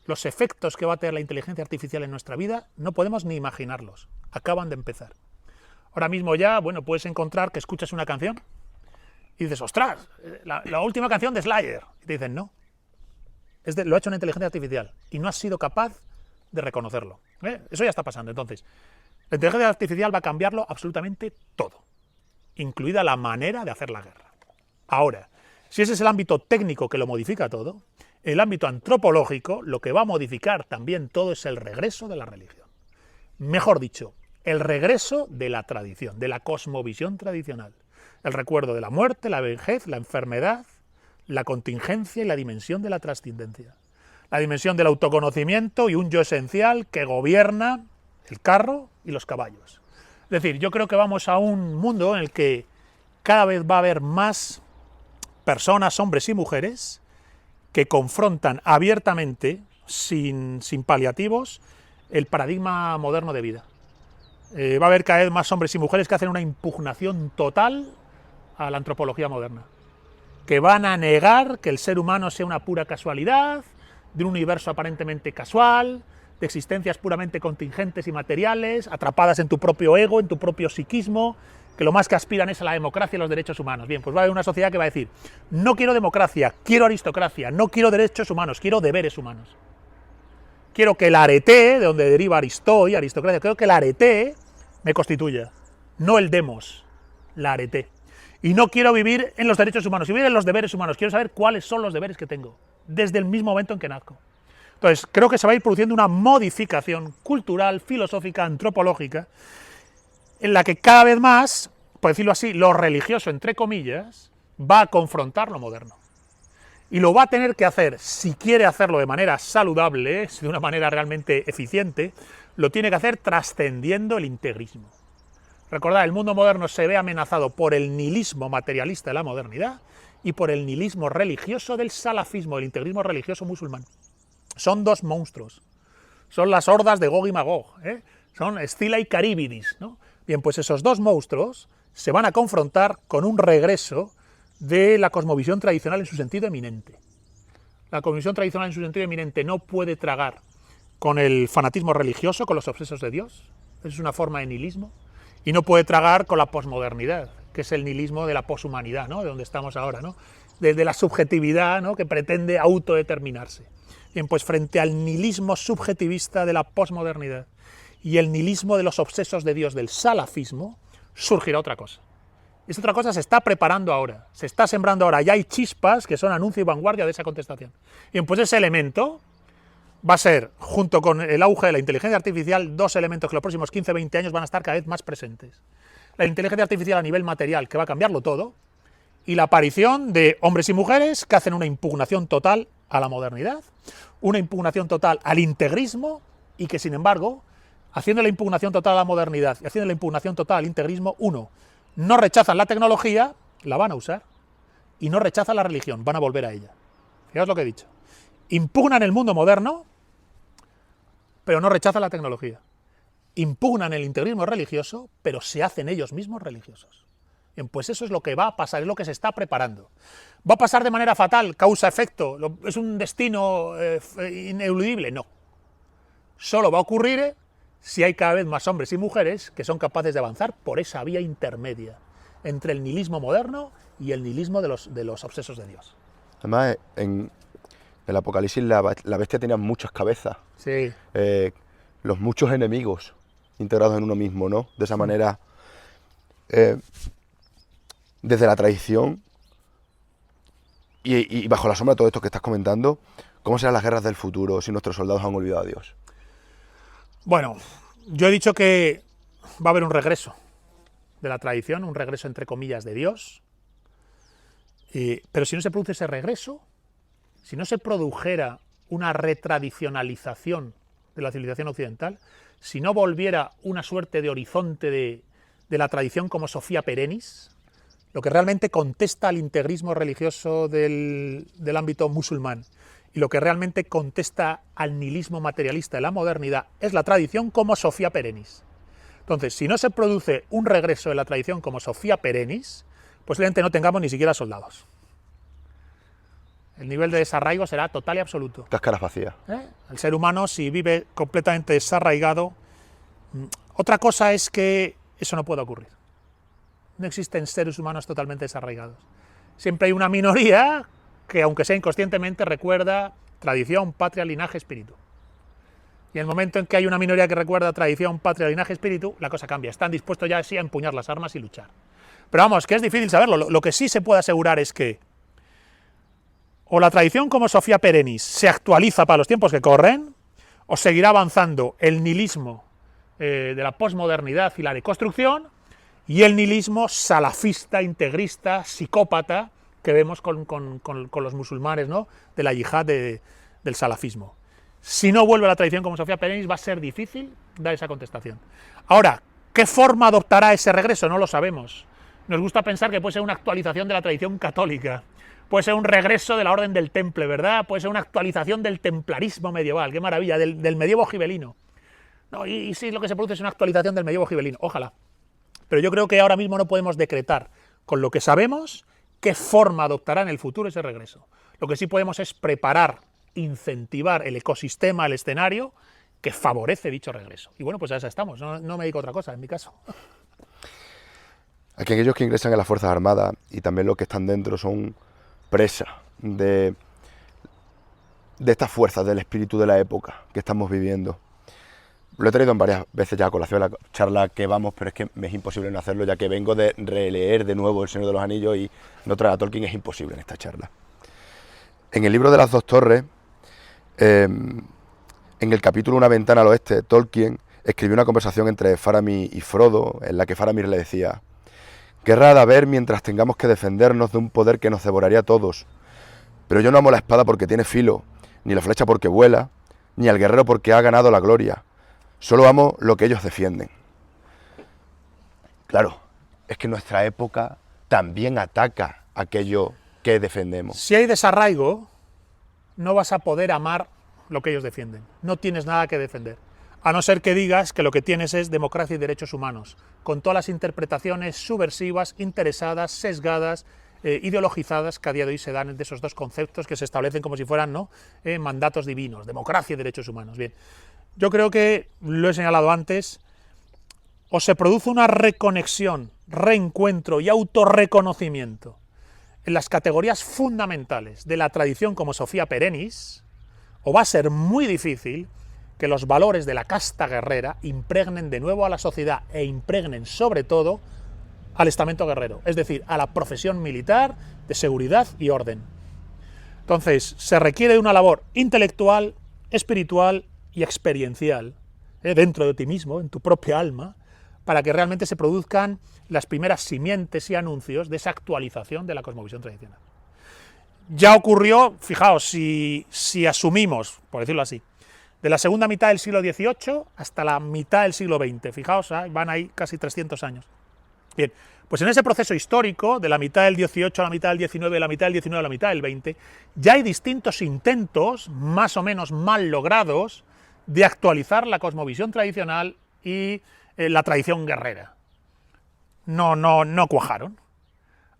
Speaker 2: Los efectos que va a tener la inteligencia artificial en nuestra vida no podemos ni imaginarlos, acaban de empezar. Ahora mismo ya, bueno, puedes encontrar que escuchas una canción y dices, ostras, la última canción de Slayer, y te dicen, no, lo ha hecho una inteligencia artificial y no has sido capaz de reconocerlo. Eso ya está pasando. Entonces, la inteligencia artificial va a cambiarlo absolutamente todo, incluida la manera de hacer la guerra. Ahora, si ese es el ámbito técnico que lo modifica todo, el ámbito antropológico lo que va a modificar también todo es el regreso de la religión. Mejor dicho, el regreso de la tradición, de la cosmovisión tradicional. El recuerdo de la muerte, la vejez, la enfermedad, la contingencia y la dimensión de la trascendencia. La dimensión del autoconocimiento y un yo esencial que gobierna el carro y los caballos. Es decir, yo creo que vamos a un mundo en el que cada vez va a haber más personas, hombres y mujeres, que confrontan abiertamente, sin paliativos, el paradigma moderno de vida. Va a haber cada vez más hombres y mujeres que hacen una impugnación total a la antropología moderna, que van a negar que el ser humano sea una pura casualidad, de un universo aparentemente casual, de existencias puramente contingentes y materiales, atrapadas en tu propio ego, en tu propio psiquismo, que lo más que aspiran es a la democracia y los derechos humanos. Bien, pues va a haber una sociedad que va a decir, no quiero democracia, quiero aristocracia, no quiero derechos humanos, quiero deberes humanos. Quiero que el arete, de donde deriva Aristoi, aristocracia, quiero que el arete me constituya, no el demos, la arete. Y no quiero vivir en los derechos humanos, quiero vivir en los deberes humanos, quiero saber cuáles son los deberes que tengo, desde el mismo momento en que nazco. Entonces, creo que se va a ir produciendo una modificación cultural, filosófica, antropológica, en la que cada vez más, por decirlo así, lo religioso, entre comillas, va a confrontar lo moderno. Y lo va a tener que hacer, si quiere hacerlo de manera saludable, de una manera realmente eficiente, lo tiene que hacer trascendiendo el integrismo. Recordad, el mundo moderno se ve amenazado por el nihilismo materialista de la modernidad y por el nihilismo religioso del salafismo, el integrismo religioso musulmán. Son dos monstruos. Son las hordas de Gog y Magog, son Escila y Caríbidis, ¿no? Bien, pues esos dos monstruos se van a confrontar con un regreso de la cosmovisión tradicional en su sentido eminente. La cosmovisión tradicional en su sentido eminente no puede tragar con el fanatismo religioso, con los obsesos de Dios, es una forma de nihilismo, y no puede tragar con la posmodernidad, que es el nihilismo de la poshumanidad, ¿no? De donde estamos ahora, ¿no? De la subjetividad, ¿no? Que pretende autodeterminarse. Bien, pues frente al nihilismo subjetivista de la posmodernidad y el nihilismo de los obsesos de Dios del salafismo, surgirá otra cosa. Esta otra cosa se está preparando ahora, se está sembrando ahora, ya hay chispas que son anuncio y vanguardia de esa contestación. Bien, pues ese elemento va a ser, junto con el auge de la inteligencia artificial, dos elementos que los próximos 15-20 años van a estar cada vez más presentes. La inteligencia artificial a nivel material, que va a cambiarlo todo, y la aparición de hombres y mujeres que hacen una impugnación total a la modernidad, una impugnación total al integrismo, y que, sin embargo, haciendo la impugnación total a la modernidad y haciendo la impugnación total al integrismo, uno, no rechazan la tecnología, la van a usar, y no rechazan la religión, van a volver a ella. Fijaos lo que he dicho. Impugnan el mundo moderno, pero no rechazan la tecnología. Impugnan el integrismo religioso, pero se hacen ellos mismos religiosos. Bien, pues eso es lo que va a pasar, es lo que se está preparando. ¿Va a pasar de manera fatal, causa-efecto? ¿Es un destino ineludible? No. Solo va a ocurrir si hay cada vez más hombres y mujeres que son capaces de avanzar por esa vía intermedia entre el nihilismo moderno y el nihilismo de los obsesos de Dios.
Speaker 1: Además, en el Apocalipsis la bestia tenía muchas cabezas.
Speaker 2: Sí.
Speaker 1: Los muchos enemigos integrados en uno mismo, ¿no? De esa manera, desde la tradición y bajo la sombra de todo esto que estás comentando, ¿cómo serán las guerras del futuro si nuestros soldados han olvidado a Dios?
Speaker 2: Bueno, yo he dicho que va a haber un regreso de la tradición, un regreso entre comillas de Dios, pero si no se produce ese regreso, si no se produjera una retradicionalización de la civilización occidental, si no volviera una suerte de horizonte de la tradición como Sofía Perennis, lo que realmente contesta al integrismo religioso del ámbito musulmán, y lo que realmente contesta al nihilismo materialista de la modernidad es la tradición como Sophia Perennis. Entonces, si no se produce un regreso de la tradición como Sophia Perennis, posiblemente no tengamos ni siquiera soldados. El nivel de desarraigo será total y absoluto.
Speaker 1: Cáscaras vacías.
Speaker 2: El ser humano, si vive completamente desarraigado, otra cosa es que eso no puede ocurrir. No existen seres humanos totalmente desarraigados. Siempre hay una minoría que, aunque sea inconscientemente, recuerda tradición, patria, linaje, espíritu. Y en el momento en que hay una minoría que recuerda tradición, patria, linaje, espíritu, la cosa cambia. Están dispuestos ya así a empuñar las armas y luchar. Pero vamos, que es difícil saberlo. Lo que sí se puede asegurar es que o la tradición como Sophia Perennis se actualiza para los tiempos que corren, o seguirá avanzando el nihilismo de la posmodernidad y la deconstrucción, y el nihilismo salafista, integrista, psicópata, que vemos con los musulmanes, ¿no?, de la yihad del salafismo. Si no vuelve a la tradición como Sophia Perennis, va a ser difícil dar esa contestación. Ahora, ¿qué forma adoptará ese regreso? No lo sabemos. Nos gusta pensar que puede ser una actualización de la tradición católica, puede ser un regreso de la Orden del Temple, ¿verdad? Puede ser una actualización del templarismo medieval, qué maravilla, del medievo gibelino. No, y sí, lo que se produce es una actualización del medievo gibelino, ojalá. Pero yo creo que ahora mismo no podemos decretar, con lo que sabemos, qué forma adoptará en el futuro ese regreso. Lo que sí podemos es preparar, incentivar el ecosistema, el escenario, que favorece dicho regreso. Y bueno, pues a eso estamos, no me dedico a otra cosa, en mi caso.
Speaker 1: Aquí aquellos que ingresan en las Fuerzas Armadas y también los que están dentro son presas de estas fuerzas del espíritu de la época que estamos viviendo. Lo he traído en varias veces ya a colación de la charla que vamos, pero es que me es imposible no hacerlo, ya que vengo de releer de nuevo El Señor de los Anillos y no traer a Tolkien es imposible en esta charla. En el libro de las dos torres, en el capítulo Una ventana al oeste, Tolkien escribió una conversación entre Faramir y Frodo, en la que Faramir le decía: «Guerra ha de haber mientras tengamos que defendernos de un poder que nos devoraría a todos. Pero yo no amo la espada porque tiene filo, ni la flecha porque vuela, ni al guerrero porque ha ganado la gloria. Solo amo lo que ellos defienden». Claro, es que nuestra época también ataca aquello que defendemos.
Speaker 2: Si hay desarraigo, no vas a poder amar lo que ellos defienden. No tienes nada que defender. A no ser que digas que lo que tienes es democracia y derechos humanos, con todas las interpretaciones subversivas, interesadas, sesgadas, ideologizadas que a día de hoy se dan de esos dos conceptos que se establecen como si fueran, ¿no?, mandatos divinos, democracia y derechos humanos. Bien, yo creo que, lo he señalado antes, o se produce una reconexión, reencuentro y autorreconocimiento en las categorías fundamentales de la tradición como Sophia Perennis, o va a ser muy difícil que los valores de la casta guerrera impregnen de nuevo a la sociedad e impregnen sobre todo al estamento guerrero, es decir, a la profesión militar de seguridad y orden. Entonces, se requiere de una labor intelectual, espiritual y experiencial, dentro de ti mismo, en tu propia alma, para que realmente se produzcan las primeras simientes y anuncios de esa actualización de la cosmovisión tradicional. Ya ocurrió, fijaos, si asumimos, por decirlo así, de la segunda mitad del siglo XVIII hasta la mitad del siglo XX, fijaos, van ahí casi 300 años. Bien, pues en ese proceso histórico, de la mitad del XVIII a la mitad del XIX, de la mitad del XIX a la mitad del XX, ya hay distintos intentos, más o menos mal logrados, de actualizar la cosmovisión tradicional y la tradición guerrera. No cuajaron.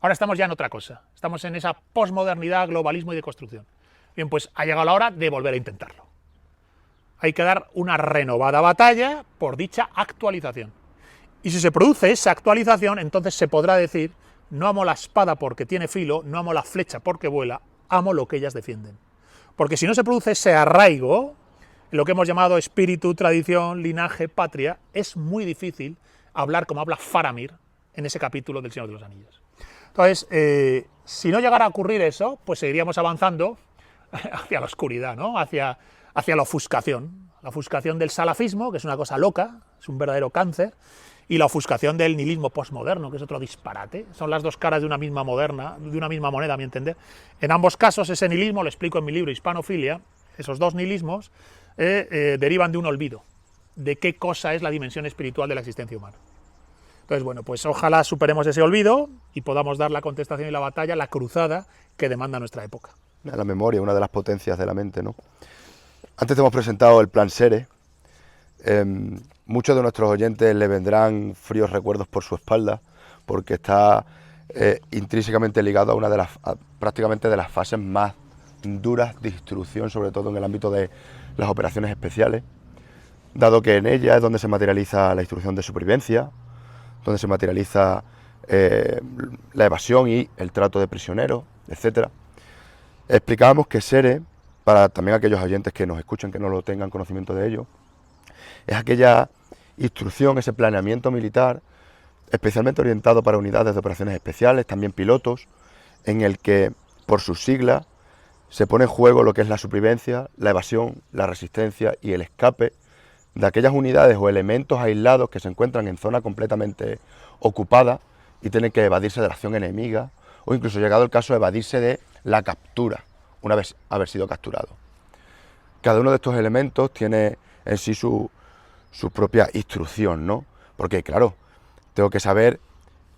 Speaker 2: Ahora estamos ya en otra cosa, estamos en esa posmodernidad, globalismo y deconstrucción. Bien, pues ha llegado la hora de volver a intentarlo. Hay que dar una renovada batalla por dicha actualización. Y si se produce esa actualización, entonces se podrá decir: no amo la espada porque tiene filo, no amo la flecha porque vuela, amo lo que ellas defienden. Porque si no se produce ese arraigo, lo que hemos llamado espíritu, tradición, linaje, patria, es muy difícil hablar como habla Faramir en ese capítulo del Señor de los Anillos. Entonces, si no llegara a ocurrir eso, pues seguiríamos avanzando hacia la oscuridad, ¿no?, hacia la ofuscación del salafismo, que es una cosa loca, es un verdadero cáncer, y la ofuscación del nihilismo posmoderno, que es otro disparate. Son las dos caras de una misma moneda, a mi entender. En ambos casos, ese nihilismo, lo explico en mi libro Hispanofilia, esos dos nihilismos derivan de un olvido de qué cosa es la dimensión espiritual de la existencia humana. Entonces, bueno, pues ojalá superemos ese olvido y podamos dar la contestación y la batalla, la cruzada que demanda nuestra época.
Speaker 1: La memoria, una de las potencias de la mente, ¿no? Antes te hemos presentado el plan SERE. Muchos de nuestros oyentes le vendrán fríos recuerdos por su espalda, porque está intrínsecamente ligado a una de las prácticamente de las fases más duras de instrucción, sobre todo en el ámbito de las operaciones especiales, dado que en ella es donde se materializa la instrucción de supervivencia, donde se materializa la evasión y el trato de prisioneros, etcétera. Explicábamos que SERE, para también aquellos oyentes que nos escuchen que no lo tengan conocimiento de ello, es aquella instrucción, ese planeamiento militar especialmente orientado para unidades de operaciones especiales, también pilotos, en el que, por sus siglas, se pone en juego lo que es la supervivencia, la evasión, la resistencia y el escape de aquellas unidades o elementos aislados que se encuentran en zona completamente ocupada y tienen que evadirse de la acción enemiga, o incluso llegado el caso, evadirse de la captura, una vez haber sido capturado. Cada uno de estos elementos tiene en sí su propia instrucción, ¿no? Porque, claro, tengo que saber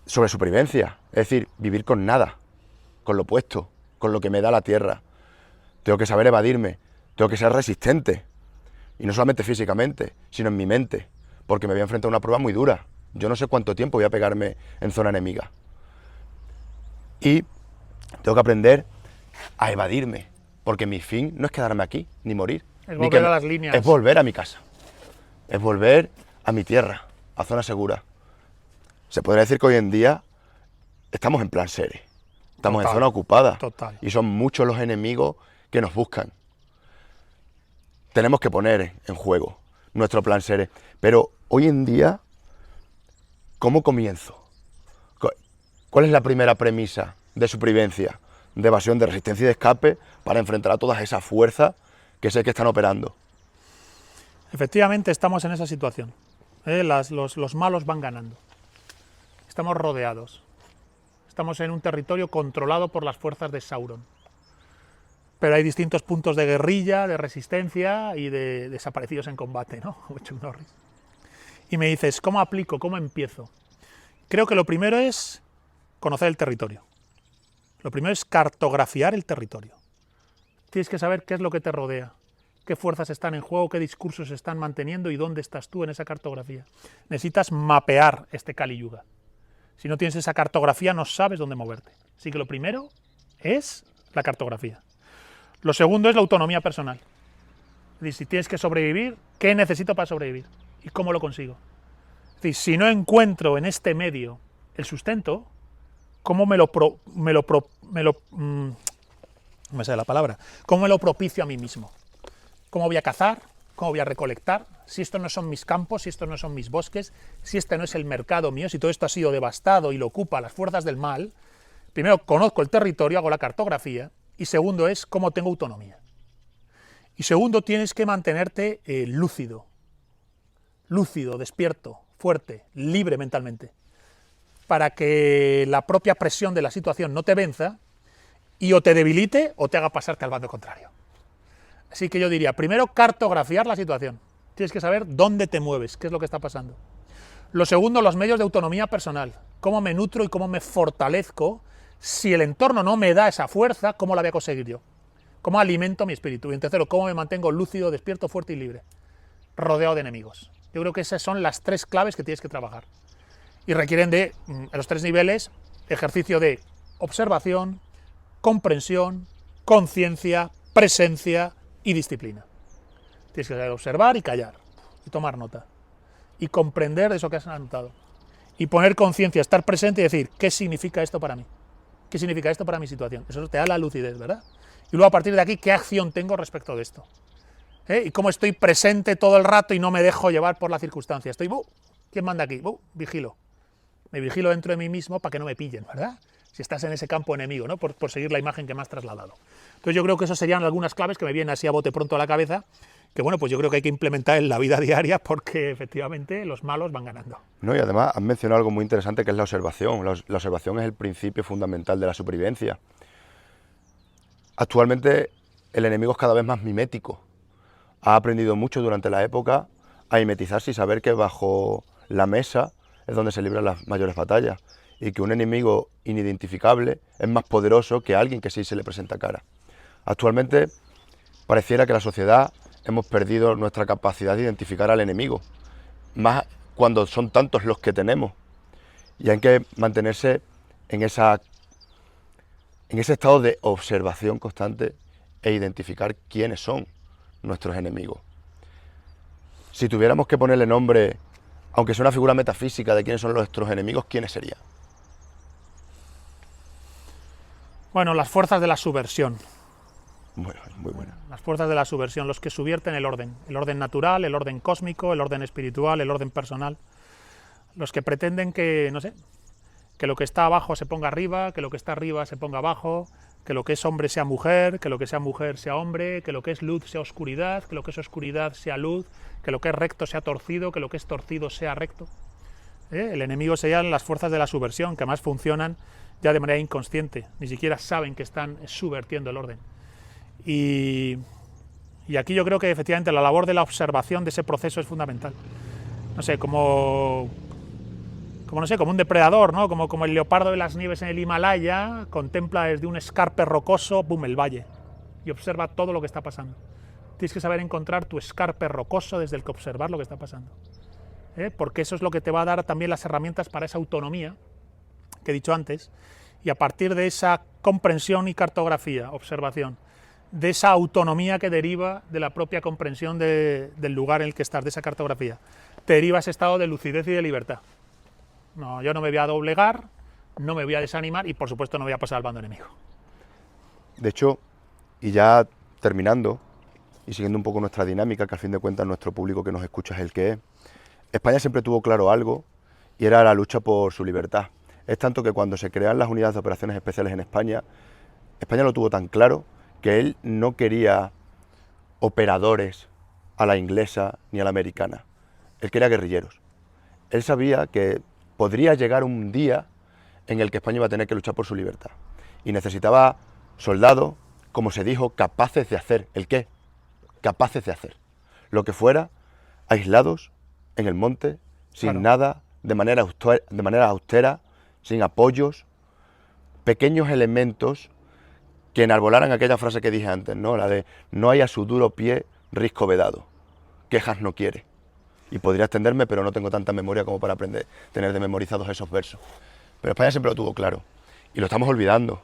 Speaker 1: sobre supervivencia, es decir, vivir con nada, con lo opuesto, con lo que me da la tierra. Tengo que saber evadirme, tengo que ser resistente, y no solamente físicamente, sino en mi mente, porque me voy a enfrentar a una prueba muy dura. Yo no sé cuánto tiempo voy a pegarme en zona enemiga. Y tengo que aprender a evadirme, porque mi fin no es quedarme aquí, ni morir.
Speaker 2: Es volver a las líneas.
Speaker 1: Es volver a mi casa, es volver a mi tierra, a zona segura. Se podría decir que hoy en día estamos en plan SERE, estamos en zona ocupada, y son muchos los enemigos que nos buscan. Tenemos que poner en juego nuestro plan SERE, pero hoy en día, ¿cómo comienzo? ¿Cuál es la primera premisa de supervivencia, de evasión, de resistencia y de escape para enfrentar a todas esas fuerzas que sé que están operando?
Speaker 2: Efectivamente estamos en esa situación. Los malos van ganando. Estamos rodeados. Estamos en un territorio controlado por las fuerzas de Sauron. Pero hay distintos puntos de guerrilla, de resistencia y de desaparecidos en combate, ¿no? Como Chuck Norris. Y me dices, ¿cómo aplico? ¿Cómo empiezo? Creo que lo primero es conocer el territorio. Lo primero es cartografiar el territorio. Tienes que saber qué es lo que te rodea, qué fuerzas están en juego, qué discursos se están manteniendo y dónde estás tú en esa cartografía. Necesitas mapear este Kali Yuga. Si no tienes esa cartografía, no sabes dónde moverte. Así que lo primero es la cartografía. Lo segundo es la autonomía personal. Es decir, si tienes que sobrevivir, ¿qué necesito para sobrevivir? ¿Y cómo lo consigo? Es decir, si no encuentro en este medio el sustento, ¿cómo me lo propicio a mí mismo? ¿Cómo voy a cazar? ¿Cómo voy a recolectar? Si estos no son mis campos, si estos no son mis bosques, si este no es el mercado mío, si todo esto ha sido devastado y lo ocupa las fuerzas del mal, primero conozco el territorio, hago la cartografía, y segundo es cómo tengo autonomía. Y segundo, tienes que mantenerte lúcido, despierto, fuerte, libre mentalmente, para que la propia presión de la situación no te venza y o te debilite o te haga pasarte al bando contrario. Así que yo diría, primero, cartografiar la situación. Tienes que saber dónde te mueves, qué es lo que está pasando. Lo segundo, los medios de autonomía personal. Cómo me nutro y cómo me fortalezco. Si el entorno no me da esa fuerza, ¿cómo la voy a conseguir yo? ¿Cómo alimento mi espíritu? Y en tercero, ¿cómo me mantengo lúcido, despierto, fuerte y libre? Rodeado de enemigos. Yo creo que esas son las tres claves que tienes que trabajar. Y requieren de, en los tres niveles, ejercicio de observación, comprensión, conciencia, presencia y disciplina. Tienes que saber observar y callar, y tomar nota, y comprender eso que has anotado, y poner conciencia, estar presente y decir, ¿qué significa esto para mí? ¿Qué significa esto para mi situación? Eso te da la lucidez, ¿verdad? Y luego a partir de aquí, ¿qué acción tengo respecto de esto? Y cómo estoy presente todo el rato y no me dejo llevar por la circunstancia. Estoy, ¿quién manda aquí? Vigilo. Me vigilo dentro de mí mismo para que no me pillen, ¿verdad? Si estás en ese campo enemigo, ¿no? Por seguir la imagen que me has trasladado. Entonces yo creo que esas serían algunas claves que me vienen así a bote pronto a la cabeza, que bueno, pues yo creo que hay que implementar en la vida diaria porque efectivamente los malos van ganando.
Speaker 1: No, y además has mencionado algo muy interesante que es la observación. La observación es el principio fundamental de la supervivencia. Actualmente el enemigo es cada vez más mimético. Ha aprendido mucho durante la época a mimetizarse y saber que bajo la mesa es donde se libran las mayores batallas y que un enemigo inidentificable es más poderoso que alguien que sí se le presenta cara. Actualmente pareciera que la sociedad hemos perdido nuestra capacidad de identificar al enemigo, más cuando son tantos los que tenemos, y hay que mantenerse en ese estado de observación constante e identificar quiénes son nuestros enemigos. Si tuviéramos que ponerle nombre, aunque sea una figura metafísica de quiénes son nuestros enemigos, ¿quiénes serían?
Speaker 2: Bueno, las fuerzas de la subversión.
Speaker 1: Bueno, muy buena.
Speaker 2: Las fuerzas de la subversión, los que subvierten el orden natural, el orden cósmico, el orden espiritual, el orden personal, los que pretenden que, no sé, que lo que está abajo se ponga arriba, que lo que está arriba se ponga abajo, que lo que es hombre sea mujer, que lo que sea mujer sea hombre, que lo que es luz sea oscuridad, que lo que es oscuridad sea luz, que lo que es recto sea torcido, que lo que es torcido sea recto. El enemigo serían las fuerzas de la subversión, que además funcionan ya de manera inconsciente, ni siquiera saben que están subvertiendo el orden. Y aquí yo creo que efectivamente la labor de la observación de ese proceso es fundamental. No sé, como un depredador, ¿no? Como el leopardo de las nieves en el Himalaya, contempla desde un escarpe rocoso, ¡bum!, el valle, y observa todo lo que está pasando. Tienes que saber encontrar tu escarpe rocoso desde el que observar lo que está pasando. Porque eso es lo que te va a dar también las herramientas para esa autonomía que he dicho antes, y a partir de esa comprensión y cartografía, observación, de esa autonomía que deriva de la propia comprensión del lugar en el que estás, de esa cartografía, te deriva ese estado de lucidez y de libertad. No, yo no me voy a doblegar, no me voy a desanimar y por supuesto no voy a pasar al bando enemigo.
Speaker 1: De hecho, y ya terminando, y siguiendo un poco nuestra dinámica, que al fin de cuentas nuestro público que nos escucha es el que es, España siempre tuvo claro algo, y era la lucha por su libertad. Es tanto que cuando se crean las unidades de operaciones especiales en España, España lo tuvo tan claro que él no quería operadores a la inglesa ni a la americana. Él quería guerrilleros. Él sabía que podría llegar un día en el que España iba a tener que luchar por su libertad. Y necesitaba soldados, como se dijo, capaces de hacer. ¿El qué? Capaces de hacer. Lo que fuera, aislados, en el monte, sin
Speaker 2: Claro.
Speaker 1: nada, de manera austera, sin apoyos, pequeños elementos que enarbolaran aquella frase que dije antes, ¿no? La de no hay a su duro pie risco vedado, quejas no quiere. Y podría extenderme, pero no tengo tanta memoria como para tener de memorizados esos versos. Pero España siempre lo tuvo claro. Y lo estamos olvidando.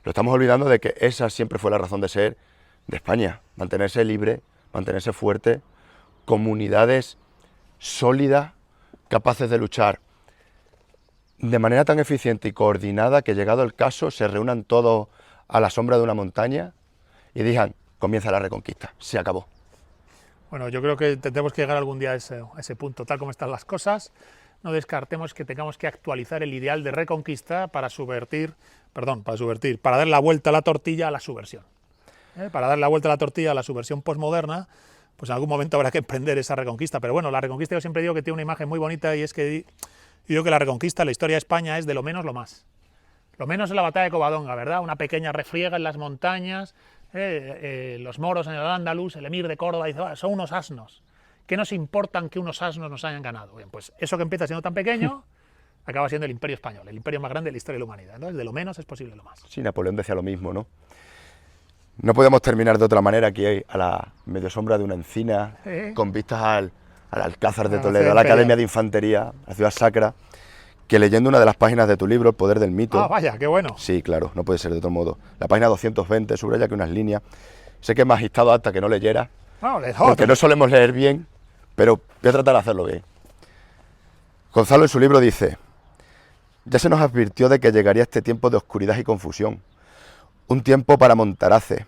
Speaker 1: Lo estamos olvidando de que esa siempre fue la razón de ser de España. Mantenerse libre, mantenerse fuerte, comunidades sólidas, capaces de luchar de manera tan eficiente y coordinada que, llegado el caso, se reúnan todos a la sombra de una montaña y digan, comienza la reconquista, se acabó.
Speaker 2: Bueno, yo creo que tendremos que llegar algún día a ese punto, tal como están las cosas. No descartemos que tengamos que actualizar el ideal de reconquista para dar la vuelta a la tortilla a la subversión. Para dar la vuelta a la tortilla a la subversión posmoderna, pues en algún momento habrá que emprender esa reconquista. Pero bueno, la reconquista yo siempre digo que tiene una imagen muy bonita, y es que yo digo que la reconquista, la historia de España, es de lo menos lo más. Lo menos es la batalla de Covadonga, ¿verdad? Una pequeña refriega en las montañas, los moros en el Al-Ándalus, el emir de Córdoba dice, son unos asnos. ¿Qué nos importan que unos asnos nos hayan ganado? Bien, pues eso que empieza siendo tan pequeño, acaba siendo el Imperio Español, el imperio más grande de la historia de la humanidad. Entonces, de lo menos es posible lo más.
Speaker 1: Sí, Napoleón decía lo mismo, ¿no? No podemos terminar de otra manera que a la medio sombra de una encina, con vistas al Alcázar de Toledo, a la Academia de Infantería, la ciudad sacra, que leyendo una de las páginas de tu libro, El poder del mito...
Speaker 2: Ah, vaya, qué bueno.
Speaker 1: Sí, claro, no puede ser de otro modo. La página 220 subraya que unas líneas... Sé que me has instado hasta que no leyera, porque no solemos leer bien, pero voy a tratar de hacerlo bien. Gonzalo en su libro dice: ya se nos advirtió de que llegaría este tiempo de oscuridad y confusión, un tiempo para Montarace,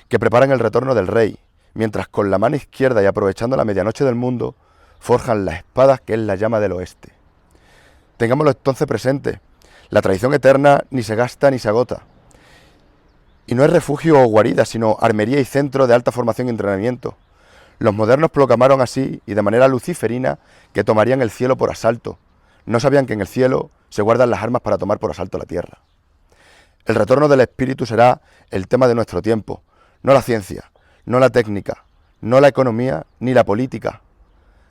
Speaker 1: que preparan el retorno del rey, mientras con la mano izquierda y aprovechando la medianoche del mundo, forjan las espadas que es la llama del oeste. Tengámoslo entonces presente, la tradición eterna ni se gasta ni se agota. Y no es refugio o guarida, sino armería y centro de alta formación y entrenamiento. Los modernos proclamaron así, y de manera luciferina, que tomarían el cielo por asalto. No sabían que en el cielo se guardan las armas para tomar por asalto la tierra. El retorno del espíritu será el tema de nuestro tiempo, no la ciencia, no la técnica, no la economía ni la política.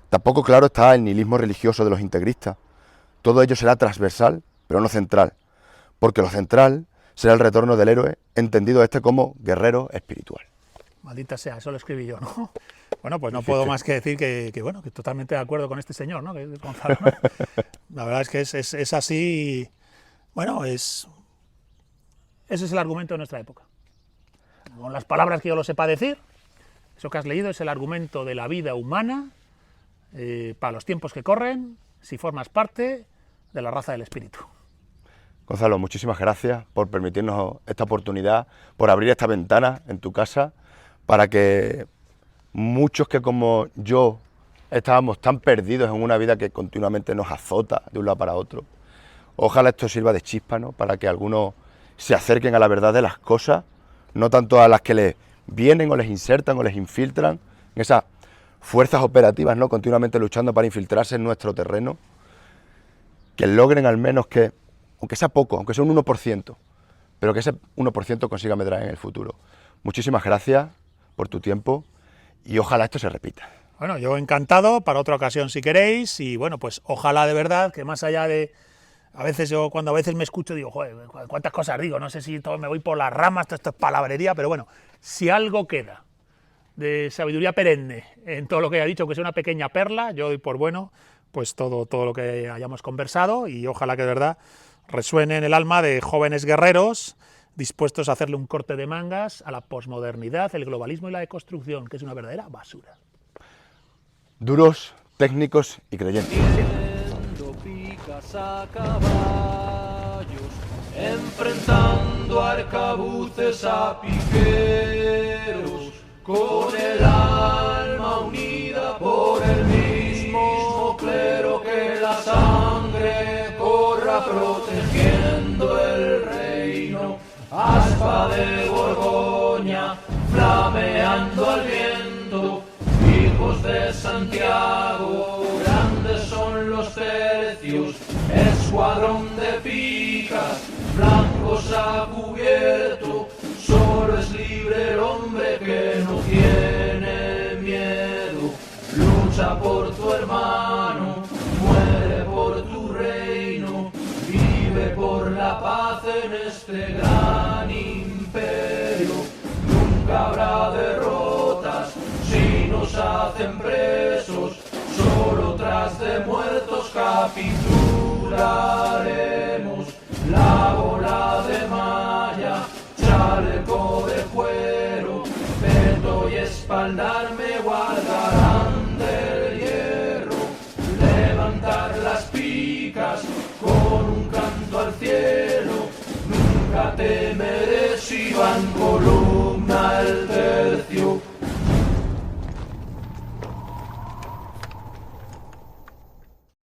Speaker 1: Tampoco claro está el nihilismo religioso de los integristas. Todo ello será transversal, pero no central, porque lo central será el retorno del héroe, entendido como guerrero espiritual.
Speaker 2: Maldita sea, eso lo escribí yo, ¿no? Bueno, pues no puedo más que decir que bueno, que totalmente de acuerdo con este señor, ¿no? Que es Gonzalo, ¿no? La verdad es que es así, bueno, ese es el argumento de nuestra época. Con las palabras que yo lo sepa decir, eso que has leído es el argumento de la vida humana para los tiempos que corren, si formas parte de la raza del espíritu.
Speaker 1: Gonzalo, muchísimas gracias por permitirnos esta oportunidad, por abrir esta ventana en tu casa, para que muchos que como yo estábamos tan perdidos en una vida que continuamente nos azota de un lado para otro, ojalá esto sirva de chispa, ¿no? Para que algunos se acerquen a la verdad de las cosas, no tanto a las que les vienen o les insertan o les infiltran, en esas fuerzas operativas, ¿no? Continuamente luchando para infiltrarse en nuestro terreno, que logren al menos que, aunque sea poco, aunque sea un 1%, pero que ese 1% consiga medrar en el futuro. Muchísimas gracias por tu tiempo y ojalá esto se repita.
Speaker 2: Bueno, yo encantado, para otra ocasión si queréis, y bueno, pues ojalá de verdad que más allá de... A veces yo, cuando a veces me escucho, digo, joder, cuántas cosas digo, no sé si todo me voy por las ramas, todo esto es palabrería, pero bueno, si algo queda de sabiduría perenne en todo lo que haya dicho, que sea una pequeña perla, yo doy por bueno, pues todo lo que hayamos conversado, y ojalá que de verdad resuene en el alma de jóvenes guerreros dispuestos a hacerle un corte de mangas a la posmodernidad, el globalismo y la deconstrucción, que es una verdadera basura.
Speaker 1: Duros, técnicos y creyentes.
Speaker 3: Picas a caballos, enfrentando arcabuces a piqueros, con el alma unida por el mismo clero, que la sangre corra protegiendo el reino. Aspa de Borgoña, flameando al viento, hijos de Santiago, grandes son los tercios, escuadrón de picas, blancos a cubierto, solo es libre el hombre que no tiene miedo. Lucha por tu hermano, muere por tu reino, vive por la paz en este gran imperio. Nunca habrá derrotas si nos hacen presos, solo tras de muertos capitularemos. La bola de malla, chaleco de cuero, peto y espaldar me guardarán del hierro. Levantar las picas con un canto al cielo, nunca temeré si va en columna el tercio.